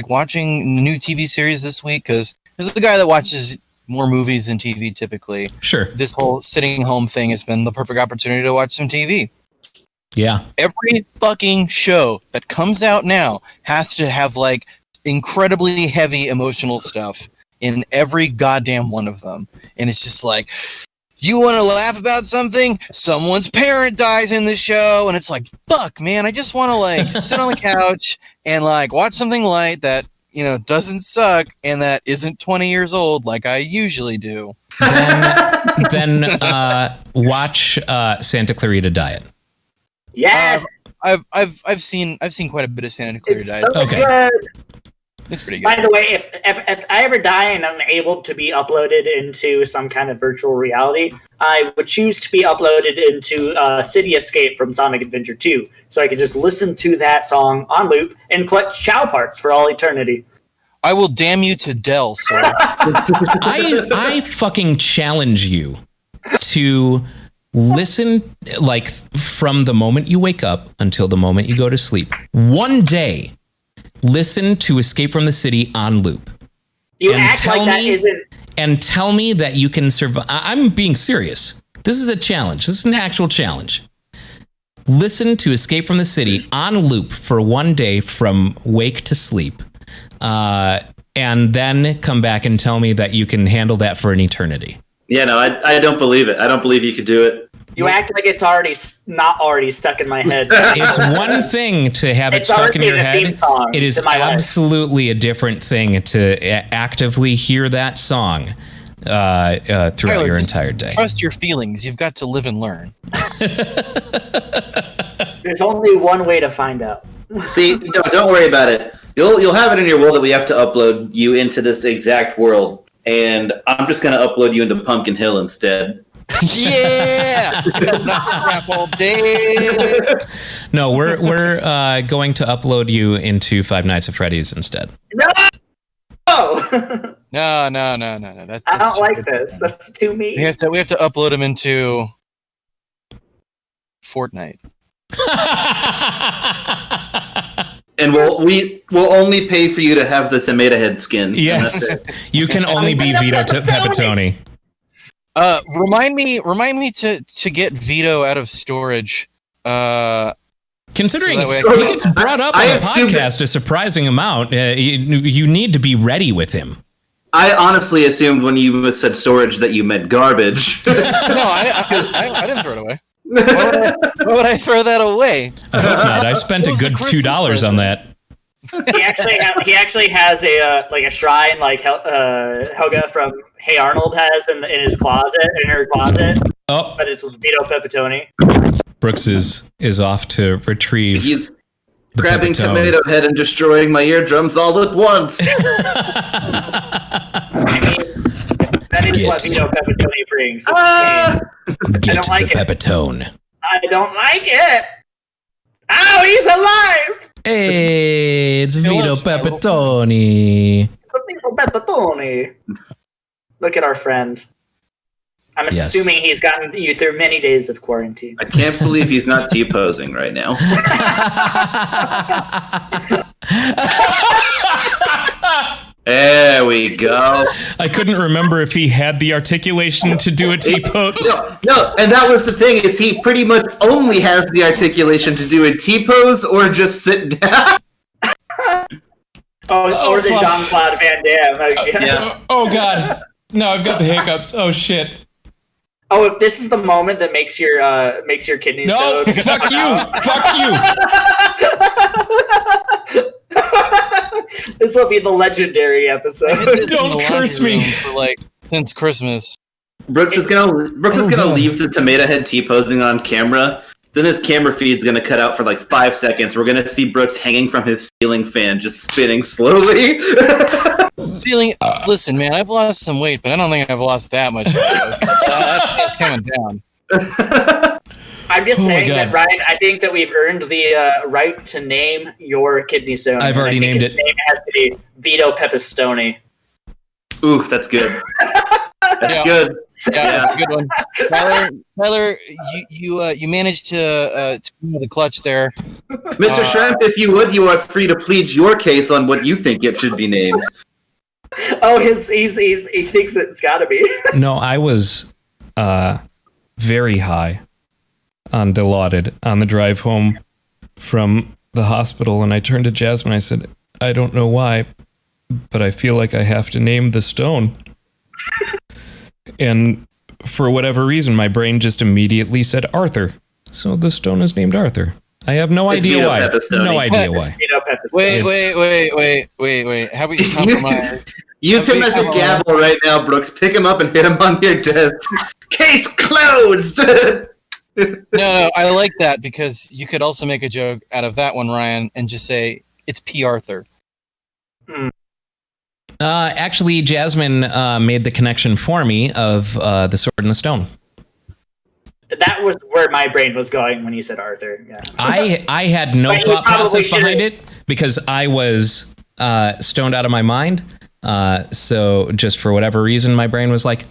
watching new TV series this week, because there's a guy that watches more movies than TV typically. Sure. This whole sitting home thing has been the perfect opportunity to watch some TV. Yeah. Every fucking show that comes out now has to have like incredibly heavy emotional stuff in every goddamn one of them. And it's just like, you want to laugh about something? Someone's parent dies in the show, and it's like, fuck, man, I just want to like sit on the couch and like watch something light that, you know, doesn't suck and that isn't 20 years old like I usually do. Then watch Santa Clarita Diet. Yes. I've seen quite a bit of Santa Clarita Diet. So Okay. good. It's pretty good. By the way, if I ever die and I'm able to be uploaded into some kind of virtual reality, I would choose to be uploaded into City Escape from Sonic Adventure 2, so I could just listen to that song on loop and collect Chow parts for all eternity. I will damn you to Dell, sir. I fucking challenge you to listen, like, from the moment you wake up until the moment you go to sleep. One day, listen to Escape from the City on loop. You act like that isn't... And tell me that you can survive. I'm being serious. This is a challenge. This is an actual challenge. Listen to Escape from the City on loop for one day from wake to sleep. And then come back and tell me that you can handle that for an eternity. Yeah, no, I don't believe it. I don't believe you could do it. You act like it's not already stuck in my head. It's one thing to have it stuck in your head. It is absolutely a different thing to actively hear that song throughout Tyler, your entire day. Trust your feelings. You've got to live and learn. There's only one way to find out. See, no, don't worry about it. You'll have it in your world that we have to upload you into this exact world, and I'm just going to upload you into Pumpkin Hill instead. Yeah, crap all day. No, we're going to upload you into Five Nights at Freddy's instead. No. No. I don't like this. That's too mean. We have to upload him into Fortnite. And we'll only pay for you to have the tomato head skin. Yes, you can only be Vito Pepistoney. Remind me to get Vito out of storage. Considering so he gets brought up on the podcast a surprising amount, you need to be ready with him. I honestly assumed when you said storage that you meant garbage. No, I didn't throw it away. Why would I throw that away? I hope not. I spent a good $2 on that. He actually has a shrine like Helga from Hey Arnold has in his closet, in her closet. Oh, but it's with Vito Pepistoney. Brooks is off to retrieve. He's grabbing tomato head and destroying my eardrums all at once. I mean, that is what Vito Pepistoney brings. Get don't like the it. Pepitone. I don't like it. Oh, he's alive! Hey, it's Vito Pepistoney. Vito Pepistoney. Look at our friend. I'm assuming he's gotten you through many days of quarantine. I can't believe he's not T-posing right now. There we go. I couldn't remember if he had the articulation to do a T-pose. No, and that was the thing, is he pretty much only has the articulation to do a T-pose or just sit down. Or the Jean-Claude Van Damme. Yeah. Oh, God. No, I've got the hiccups. Oh, shit. Oh, if this is the moment that makes your kidneys no, fuck you. Fuck you. This will be the legendary episode. Don't curse me. For since Christmas. Brooks is gonna leave the tomato head T-posing on camera. Then his camera feed's gonna cut out for like 5 seconds. We're gonna see Brooks hanging from his ceiling fan, just spinning slowly. Listen, man, I've lost some weight, but I don't think I've lost that much. It's coming down. I'm just saying that, Ryan, I think that we've earned the right to name your kidney stone. I've already named it. His name has to be Vito Pepistoney. Ooh, that's good. That's good. Yeah, that's a good one. Tyler, you managed to the clutch there. Mr. Shrimp, if you would, you are free to plead your case on what you think it should be named. Oh, he thinks it's got to be. No, I was very high on Dilaudid on the drive home from the hospital, and I turned to Jasmine. I said, I don't know why, but I feel like I have to name the stone. And for whatever reason, my brain just immediately said Arthur. So the stone is named Arthur. I have no idea why. No idea why. Wait. How about you compromise? Use him as a gavel right now, Brooks. Pick him up and hit him on your desk. Case closed! No, I like that because you could also make a joke out of that one, Ryan, and just say, it's P. Arthur. Actually, Jasmine made the connection for me of the sword and the stone. That was where my brain was going when you said Arthur. Yeah. I had no thought process behind it because I was stoned out of my mind. So just for whatever reason, my brain was like,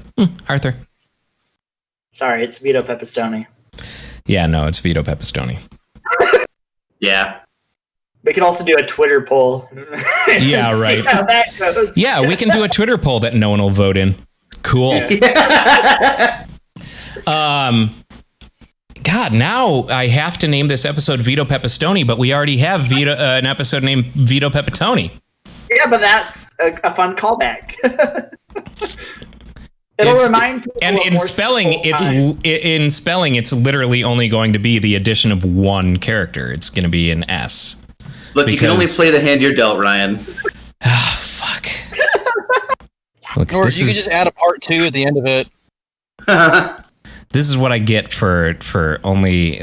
Arthur. Sorry, it's Vito Pepistoney. Yeah, no, it's Vito Pepistoney. Yeah. We could also do a Twitter poll. Yeah, right. See how that goes. Yeah, we can do a Twitter poll that no one will vote in. Cool. Yeah. God, now I have to name this episode Vito Pepistoney, but we already have an episode named Vito Pepitone. Yeah, but that's a fun callback. It'll remind people. And in spelling, it's literally only going to be the addition of one character. It's going to be an S. Look, you can only play the hand you're dealt, Ryan. Ah, fuck. Look, Or you could just add a part 2 at the end of it. This is what I get for only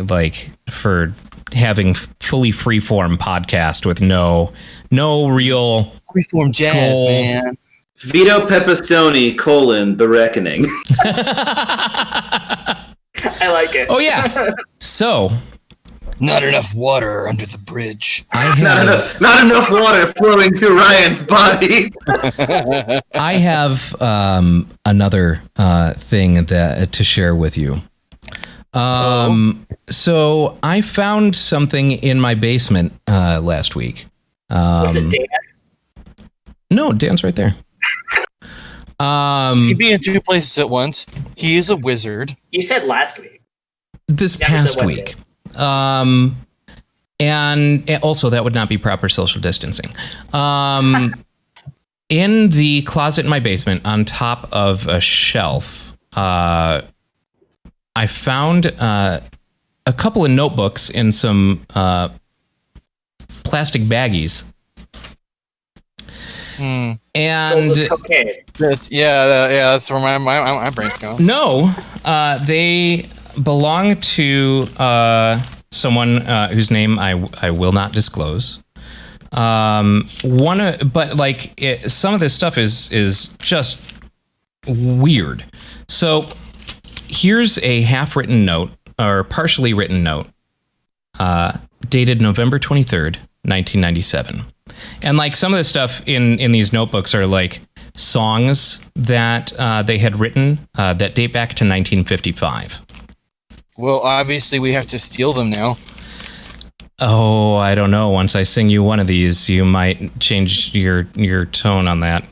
for having fully freeform podcast with no real Freeform jazz, goal. man. Vito Pepistoney, The Reckoning. I like it. Oh yeah. So Not enough water under the bridge. Not enough water flowing through Ryan's body. I have another thing to share with you. So I found something in my basement last week. Was it Dan? No, Dan's right there. He'd be in 2 places at once. He is a wizard. You said last week. This past week. And also that would not be proper social distancing. In the closet in my basement, on top of a shelf, I found a couple of notebooks in some plastic baggies. And that's where my brain's going. No, they belong to someone whose name I will not disclose. Some of this stuff is just weird. So here's a half-written note or partially written note, dated November 23rd, 1997. And some of the stuff in these notebooks are songs that they had written that date back to 1955. Well, obviously we have to steal them now. Oh, I don't know. Once I sing you one of these, you might change your tone on that.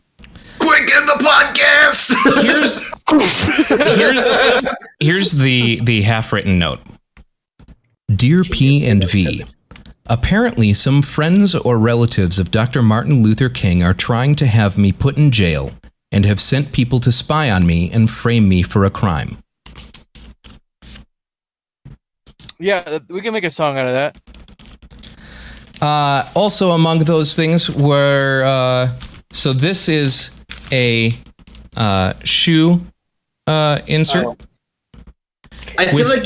Quick in the podcast. Here's the half-written note. Dear P and V, apparently some friends or relatives of Dr. Martin Luther King are trying to have me put in jail and have sent people to spy on me and frame me for a crime. Yeah, we can make a song out of that. Also among those things were, so this is a shoe insert. Oh. I feel With like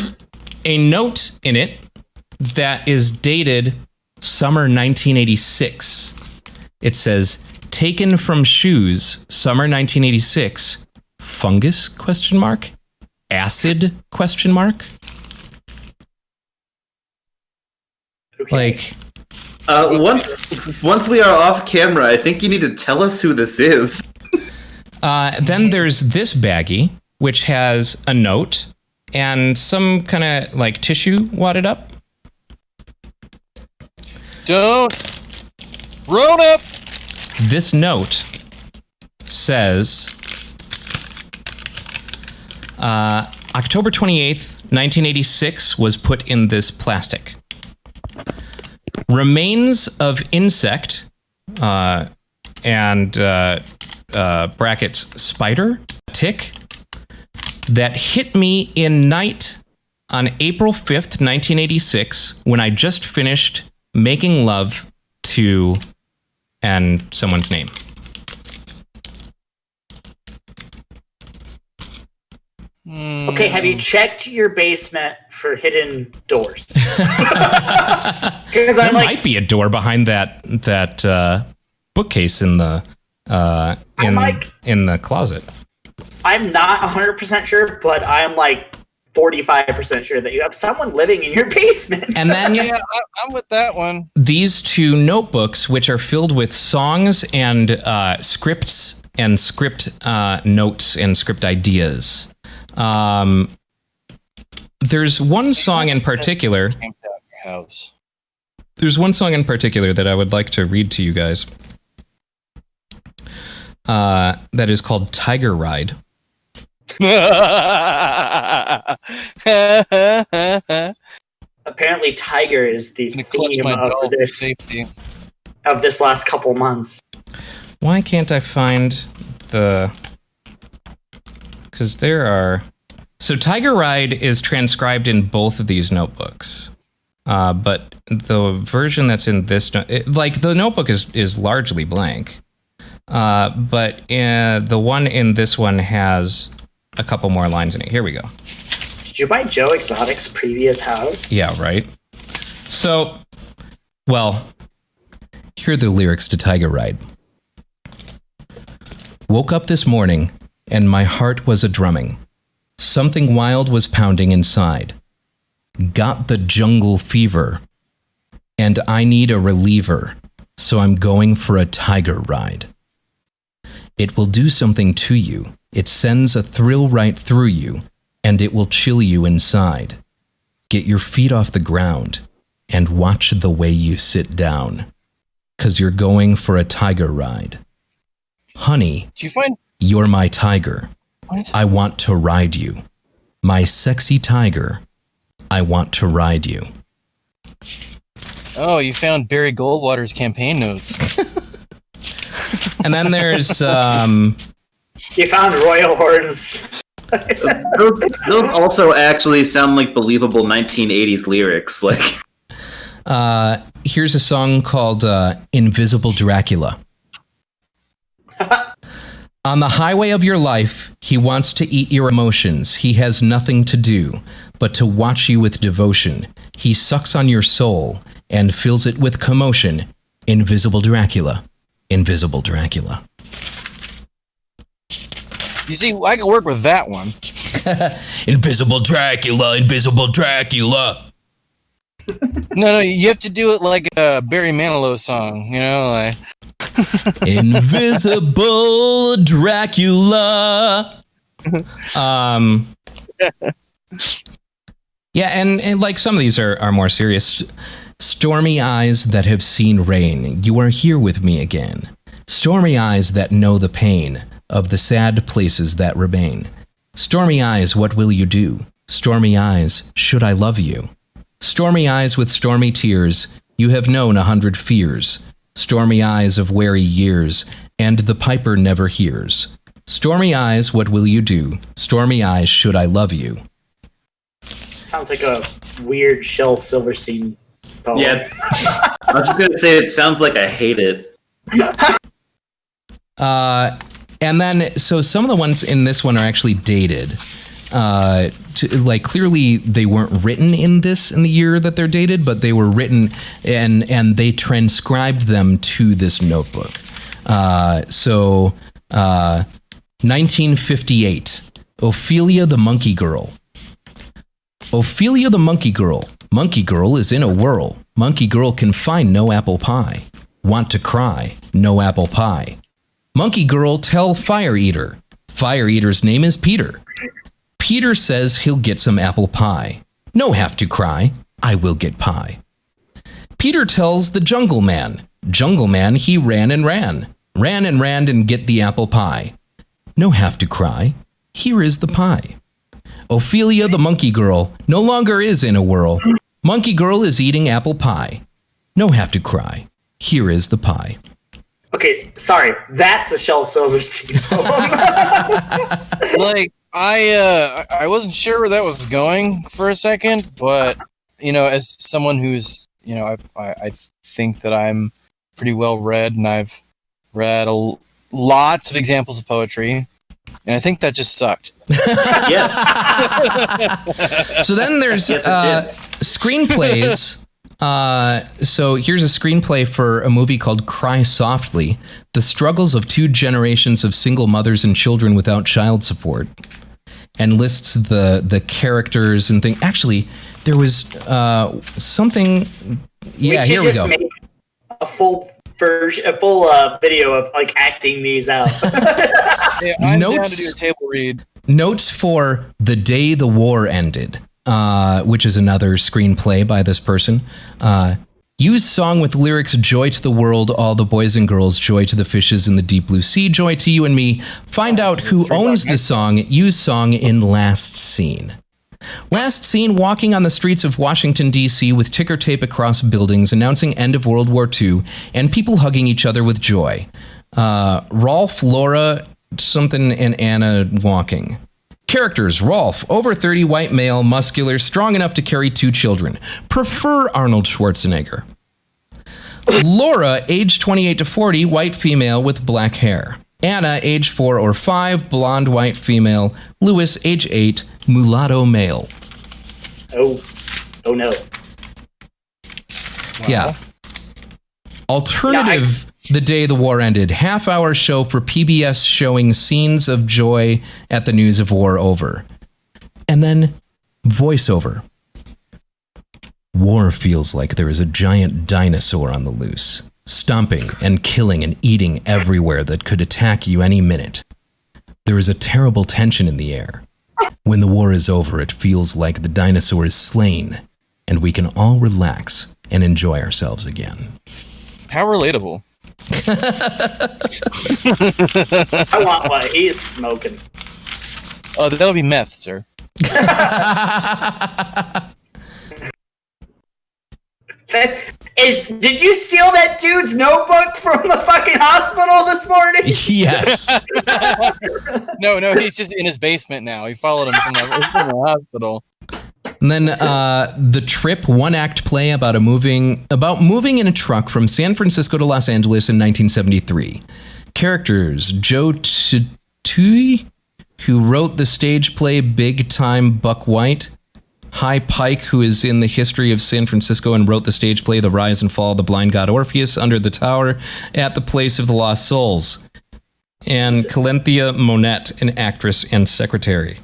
a note in it that is dated summer 1986. It says, taken from shoes, summer 1986, fungus, question mark, acid, question mark. Okay. Like, once we are off camera, I think you need to tell us who this is. then there's this baggie, which has a note and some kind of like tissue wadded up. Don't. Grown up. This note says, October 28th, 1986 was put in this plastic. Remains of insect, and brackets spider, tick, that hit me in night on April 5th, 1986, when I just finished making love to and someone's name. Okay, have you checked your basement for hidden doors? Because There I'm like, might be a door behind that bookcase in the in the closet. I'm not 100% sure, but I'm like 45% sure that you have someone living in your basement. And then Yeah, I'm with that one. these two notebooks, which are filled with songs and scripts and script notes and script ideas. There's one song in particular. Camped out in your house. There's one song in particular that I would like to read to you guys. That is called Tiger Ride. Apparently, Tiger is the Gonna clutch theme my doll of for this safety. last couple months. Why can't I find the... Because there are... So Tiger Ride is transcribed in both of these notebooks. But the version that's in this... the notebook is largely blank. But the one in this one has a couple more lines in it. Here we go. Did you buy Joe Exotic's previous house? Yeah, right. So, well, here are the lyrics to Tiger Ride. Woke up this morning, and my heart was a-drumming. Something wild was pounding inside. Got the jungle fever, and I need a reliever, so I'm going for a tiger ride. It will do something to you. It sends a thrill right through you, and it will chill you inside. Get your feet off the ground and watch the way you sit down, 'cause you're going for a tiger ride. Honey, Did you find you're my tiger. what? I want to ride you. My sexy tiger, I want to ride you. Oh, you found Barry Goldwater's campaign notes. And then there's You found Royal Horns. Those also actually sound like believable 1980s lyrics. Like, here's a song called Invisible Dracula. On the highway of your life, he wants to eat your emotions. He has nothing to do but to watch you with devotion. He sucks on your soul and fills it with commotion. Invisible Dracula. Invisible Dracula. You see, I can work with that one. Invisible Dracula. Invisible Dracula. No, you have to do it like a Barry Manilow song, you know, like Invisible Dracula. Yeah, and like some of these are more serious. Stormy eyes that have seen rain, you are here with me again. Stormy eyes that know the pain of the sad places that remain. Stormy eyes, what will you do? Stormy eyes, should I love you? Stormy eyes with stormy tears, you have known 100 fears. Stormy eyes of weary years, and the piper never hears. Stormy eyes, what will you do? Stormy eyes, should I love you? Sounds like a weird Shel Silverstein poem. yeah, I was just gonna say it sounds like I hate it. And then, so some of the ones in this one are actually dated. Clearly they weren't written in the year that they're dated, but they were written and they transcribed them to this notebook. 1958, Ophelia the Monkey Girl. Ophelia the Monkey Girl. Monkey Girl is in a whirl. Monkey Girl can find no apple pie. Want to cry, no apple pie. Monkey Girl tell Fire Eater. Fire Eater's name is Peter. Peter says he'll get some apple pie. No have to cry, I will get pie. Peter tells the Jungle Man. Jungle Man, he ran and ran. Ran and ran and get the apple pie. No have to cry, here is the pie. Ophelia the Monkey Girl no longer is in a whirl. Monkey Girl is eating apple pie. No have to cry, here is the pie. Okay, sorry, that's a Shel Silverstein poem. Like, I wasn't sure where that was going for a second, but as someone who's I think that I'm pretty well read, and I've read lots of examples of poetry, and I think that just sucked. Yeah. So then there's screenplays. So here's a screenplay for a movie called Cry Softly, the struggles of 2 generations of single mothers and children without child support, and lists the characters and things. Actually, there was something. Yeah, here we go. Make a full version, a full video of like acting these out. Yeah, I'm down to do a table read. Notes for The Day the War Ended, which is another screenplay by this person. Use song with lyrics, joy to the world, all the boys and girls, joy to the fishes in the deep blue sea, joy to you and me. Find out who owns the song, use song in last scene. Last scene, walking on the streets of Washington, D.C. with ticker tape across buildings announcing end of World War II and people hugging each other with joy. Rolf, Laura, something, and Anna walking. Characters: Rolf, over 30, white male, muscular, strong enough to carry 2 children. Prefer Arnold Schwarzenegger. Laura, age 28 to 40, white female with black hair. Anna, age 4 or 5, blonde white female. Louis, age 8, mulatto male. Oh no. Wow. Yeah. Alternative, The Day the War Ended, half-hour show for PBS showing scenes of joy at the news of war over. And then voiceover. War feels like there is a giant dinosaur on the loose, stomping and killing and eating everywhere that could attack you any minute. There is a terrible tension in the air. When the war is over, it feels like the dinosaur is slain, and we can all relax and enjoy ourselves again. How relatable. I want what he's smoking. Oh, that'll be meth, sir. Did you steal that dude's notebook from the fucking hospital this morning? Yes. No, he's just in his basement now. He followed him from the hospital. And then The Trip, one-act play about moving in a truck from San Francisco to Los Angeles in 1973. Characters: Joe Tui, who wrote the stage play Big Time Buck White. High Pike, who is in the history of San Francisco and wrote the stage play The Rise and Fall of the Blind God Orpheus under the tower at the place of the lost souls. And Calenthia Monette, an actress and secretary.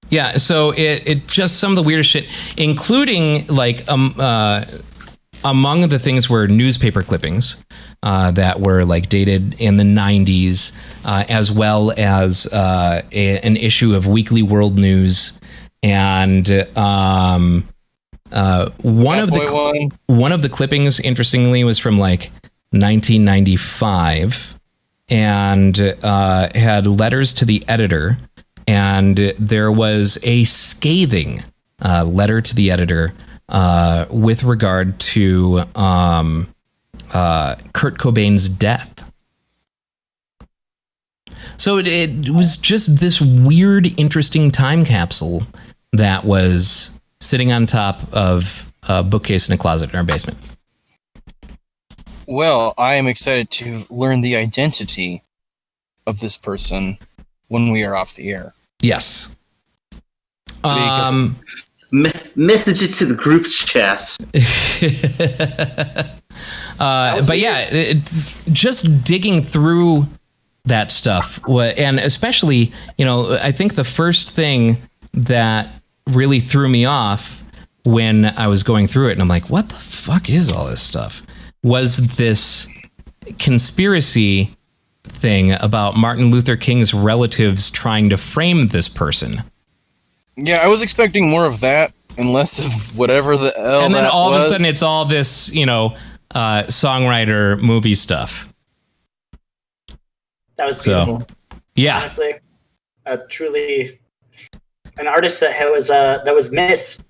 Yeah, so it just some of the weirdest shit, including like among the things were newspaper clippings that were like dated in the 90s, as well as an issue of Weekly World News, and one of the clippings, interestingly, was from like 1995, and had letters to the editor. And there was a scathing letter to the editor with regard to Kurt Cobain's death. So it was just this weird, interesting time capsule that was sitting on top of a bookcase in a closet in our basement. Well, I am excited to learn the identity of this person when we are off the air. Yes. Message it to the group chat. But yeah, just digging through that stuff, and especially, I think the first thing that really threw me off when I was going through it, and I'm like, what the fuck is all this stuff, was this conspiracy thing about Martin Luther King's relatives trying to frame this person. Yeah, I was expecting more of that and less of whatever the hell. And then that all was. of a sudden, it's all this, songwriter movie stuff. That was beautiful. Yeah, honestly, truly an artist that was missed.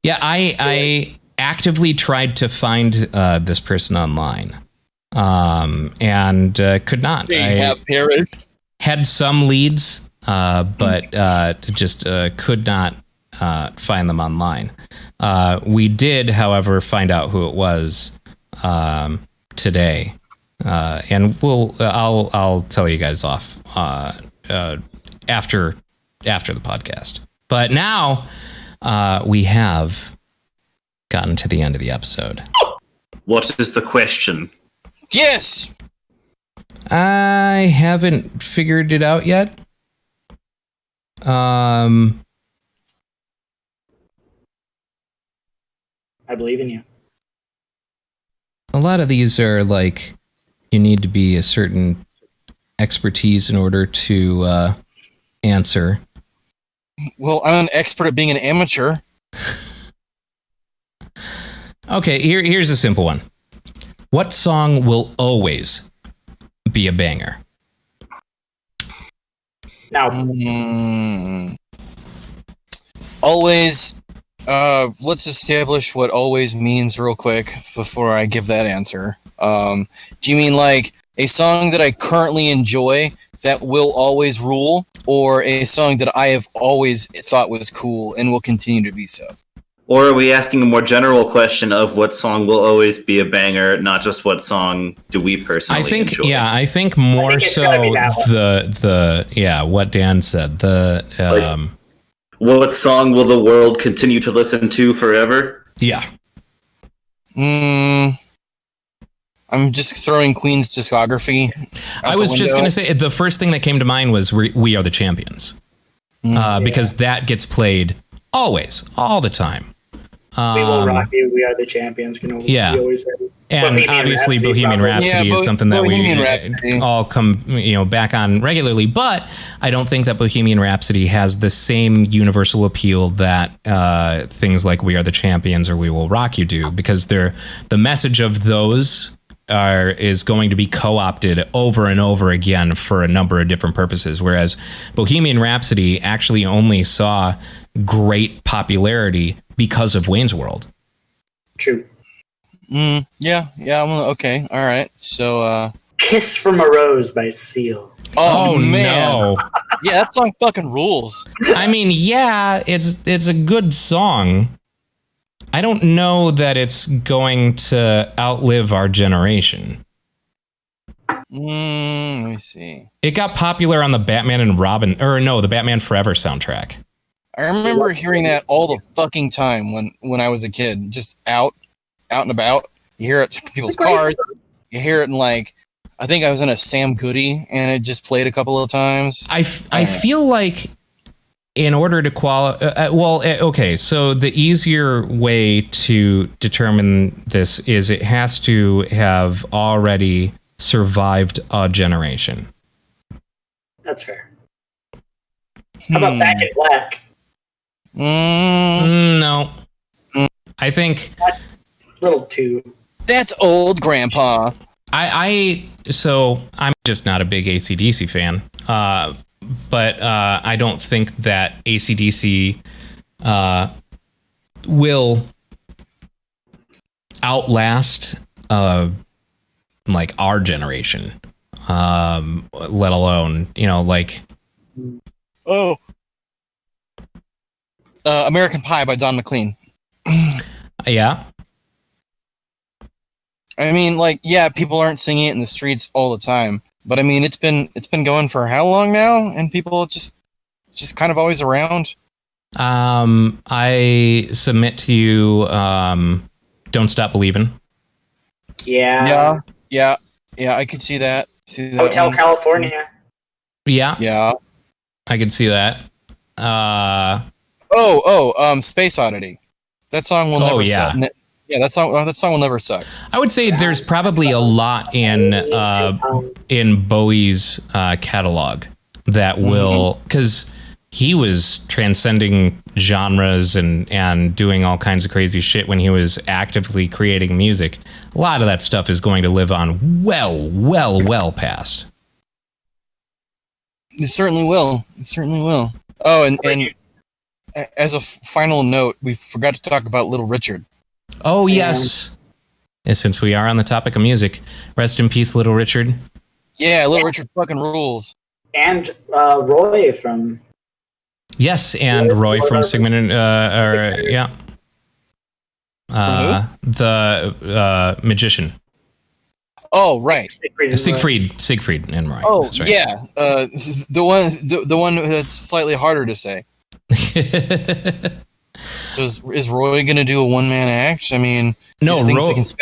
yeah. I actively tried to find this person online, and could not. They have perished. Had some leads, but just could not find them online. We did, however, find out who it was today, and I'll tell you guys off after the podcast. But now we have gotten to the end of the episode. What is the question? Yes. I haven't figured it out yet. I believe in you. A lot of these are like, you need to be a certain expertise in order to answer. Well, I'm an expert at being an amateur. Okay, here's a simple one. What song will always be a banger? Now, Always. Let's establish what always means real quick before I give that answer. Do you mean like a song that I currently enjoy that will always rule, or a song that I have always thought was cool and will continue to be so? Or are we asking a more general question of what song will always be a banger, not just what song do we personally enjoy? I think more it's so gotta be that one. what Dan said. What song will the world continue to listen to forever? Yeah. I'm just throwing Queen's discography. I was just going to say, the first thing that came to mind was We Are the Champions. Because that gets played always, all the time. we will rock you. We are the champions. We always say. And obviously Bohemian Rhapsody is something that we all come back on regularly, but I don't think that Bohemian Rhapsody has the same universal appeal that things like We Are the Champions or We Will Rock You do, because the message of those is going to be co-opted over and over again for a number of different purposes, whereas Bohemian Rhapsody actually only saw great popularity because of Wayne's World. True. Yeah. Okay. All right. So, Kiss from a Rose by Seal. Oh man. No. Yeah, that song fucking rules. I mean, yeah, it's a good song. I don't know that it's going to outlive our generation. Let me see. It got popular on the Batman and Robin, the Batman Forever soundtrack. I remember hearing that all the fucking time when I was a kid, just out and about. You hear it in people's cars. You hear it in I think I was in a Sam Goody and it just played a couple of times. I feel like in order to qualify, okay, so the easier way to determine this is it has to have already survived a generation. That's fair. How about Back in Black? No. I think Little too. That's old, Grandpa. So I'm just not a big AC/DC fan, but I don't think that AC/DC will outlast our generation, let alone American Pie by Don McLean. Yeah. I mean, people aren't singing it in the streets all the time, But I mean, it's been going for how long now, and people just kind of always around. I submit to you. Don't Stop Believing. Yeah. I could see that. Hotel California. Yeah, I could see that. Space Oddity. That song will never suck. Yeah, that song will never suck. I would say there's probably a lot in Bowie's catalog that will, because he was transcending genres and doing all kinds of crazy shit when he was actively creating music. A lot of that stuff is going to live on well past. It certainly will. Oh, and as a final note, we forgot to talk about Little Richard. Oh, yes. And since we are on the topic of music, rest in peace, Little Richard. Yeah, Little Richard fucking rules. And Roy from... Yes, and Roy from Sigmund, the magician. Oh, right. Siegfried and Roy. Oh, that's right. yeah. The one that's slightly harder to say. So is Roy going to do a one-man act? I mean, no, Roy is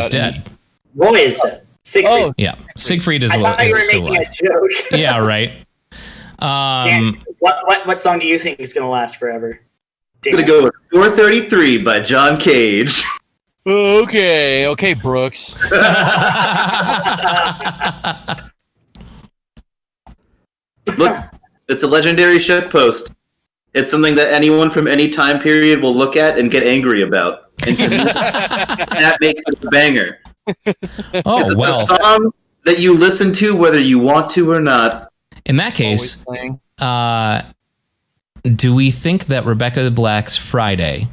dead. Roy is dead. Siegfried. Oh, yeah. Siegfried is I thought you were still making alive. a joke. Yeah, right. Dan, what song do you think is going to last forever? I'm going to go with 433 by John Cage. Okay, Brooks. Look, it's a legendary shitpost. It's something that anyone from any time period will look at and get angry about. And to me, that makes it a banger. Oh, It's well. a song that you listen to whether you want to or not. In that case, do we think that Rebecca Black's Friday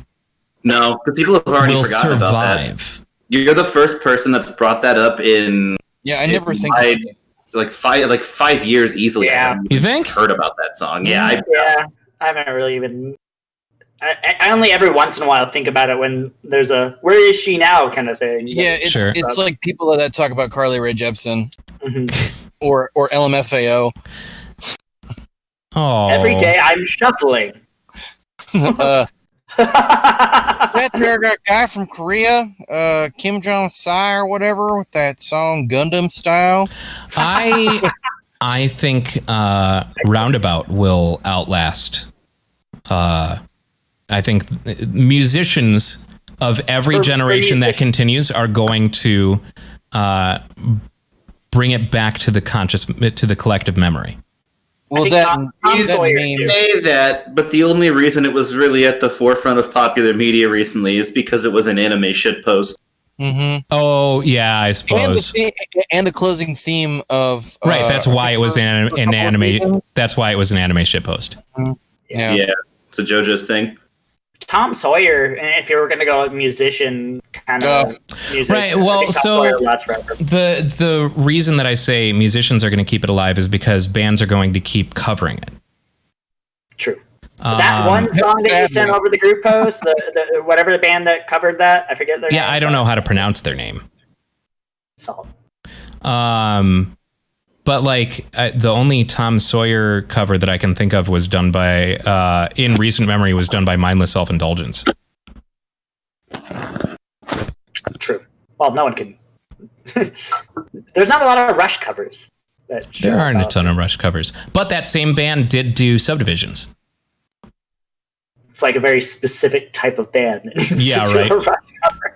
No, because people have already will forgotten about that. survive? You're the first person that's brought that up in Yeah, I never think like 5 years easily. Yeah. I haven't You think? heard about that song. Yeah, I haven't really even... I only every once in a while think about it when there's a "where is she now" kind of thing. Yeah, it's like people that talk about Carly Rae Jepsen or LMFAO. Oh, Every day I'm shuffling. That guy from Korea, Kim Jong-sai or whatever, with that song Gundam Style. I think Roundabout will outlast. I think musicians of every generation that continues are going to bring it back to the collective memory. Well, Tom say that, but the only reason it was really at the forefront of popular media recently is because it was an anime shitpost. Mm-hmm. Oh yeah, I suppose. And the closing theme of right. That's why it was an anime. That's why it was an anime shitpost. Yeah. It's a JoJo's thing. Tom Sawyer, and if you were going to go musician kind of music, right? Well, Tom so Sawyer lasts forever. the reason that I say musicians are going to keep it alive is because bands are going to keep covering it. True. That one song that you sent over the group post, the whatever the band that covered that, I forget their name. Yeah, I don't know how to pronounce their name. Solid. But like the only Tom Sawyer cover that I can think of was done by, in recent memory, was done by Mindless Self-Indulgence. True. Well, no one can. There's not a lot of Rush covers. There aren't a ton of Rush covers, but that same band did do Subdivisions. It's like a very specific type of band. Yeah, to do right. a Rush cover.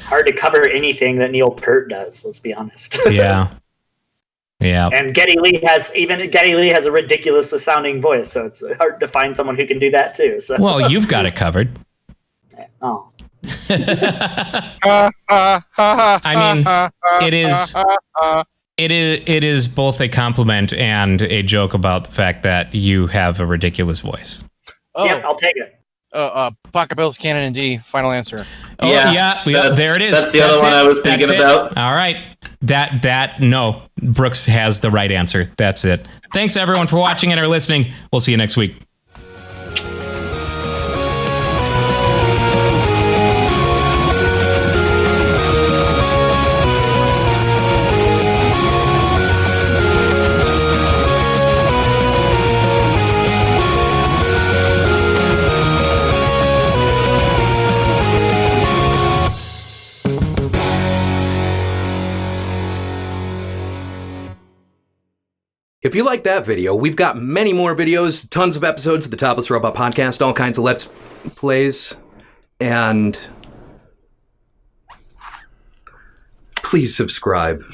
Hard to cover anything that Neil Peart does. Let's be honest. Yeah. And Geddy Lee has a ridiculous sounding voice, so it's hard to find someone who can do that too. So. Well, you've got it covered. Oh. I mean, it is both a compliment and a joke about the fact that you have a ridiculous voice. Oh, yeah, I'll take it. Pocket Bills Canon and D. Final answer. Oh yeah, there it is. That's the other one I was thinking about. All right, no, Brooks has the right answer. That's it. Thanks everyone for watching and or listening. We'll see you next week. If you like that video, we've got many more videos, tons of episodes of the Topless Robot podcast, all kinds of Let's Plays, and please subscribe.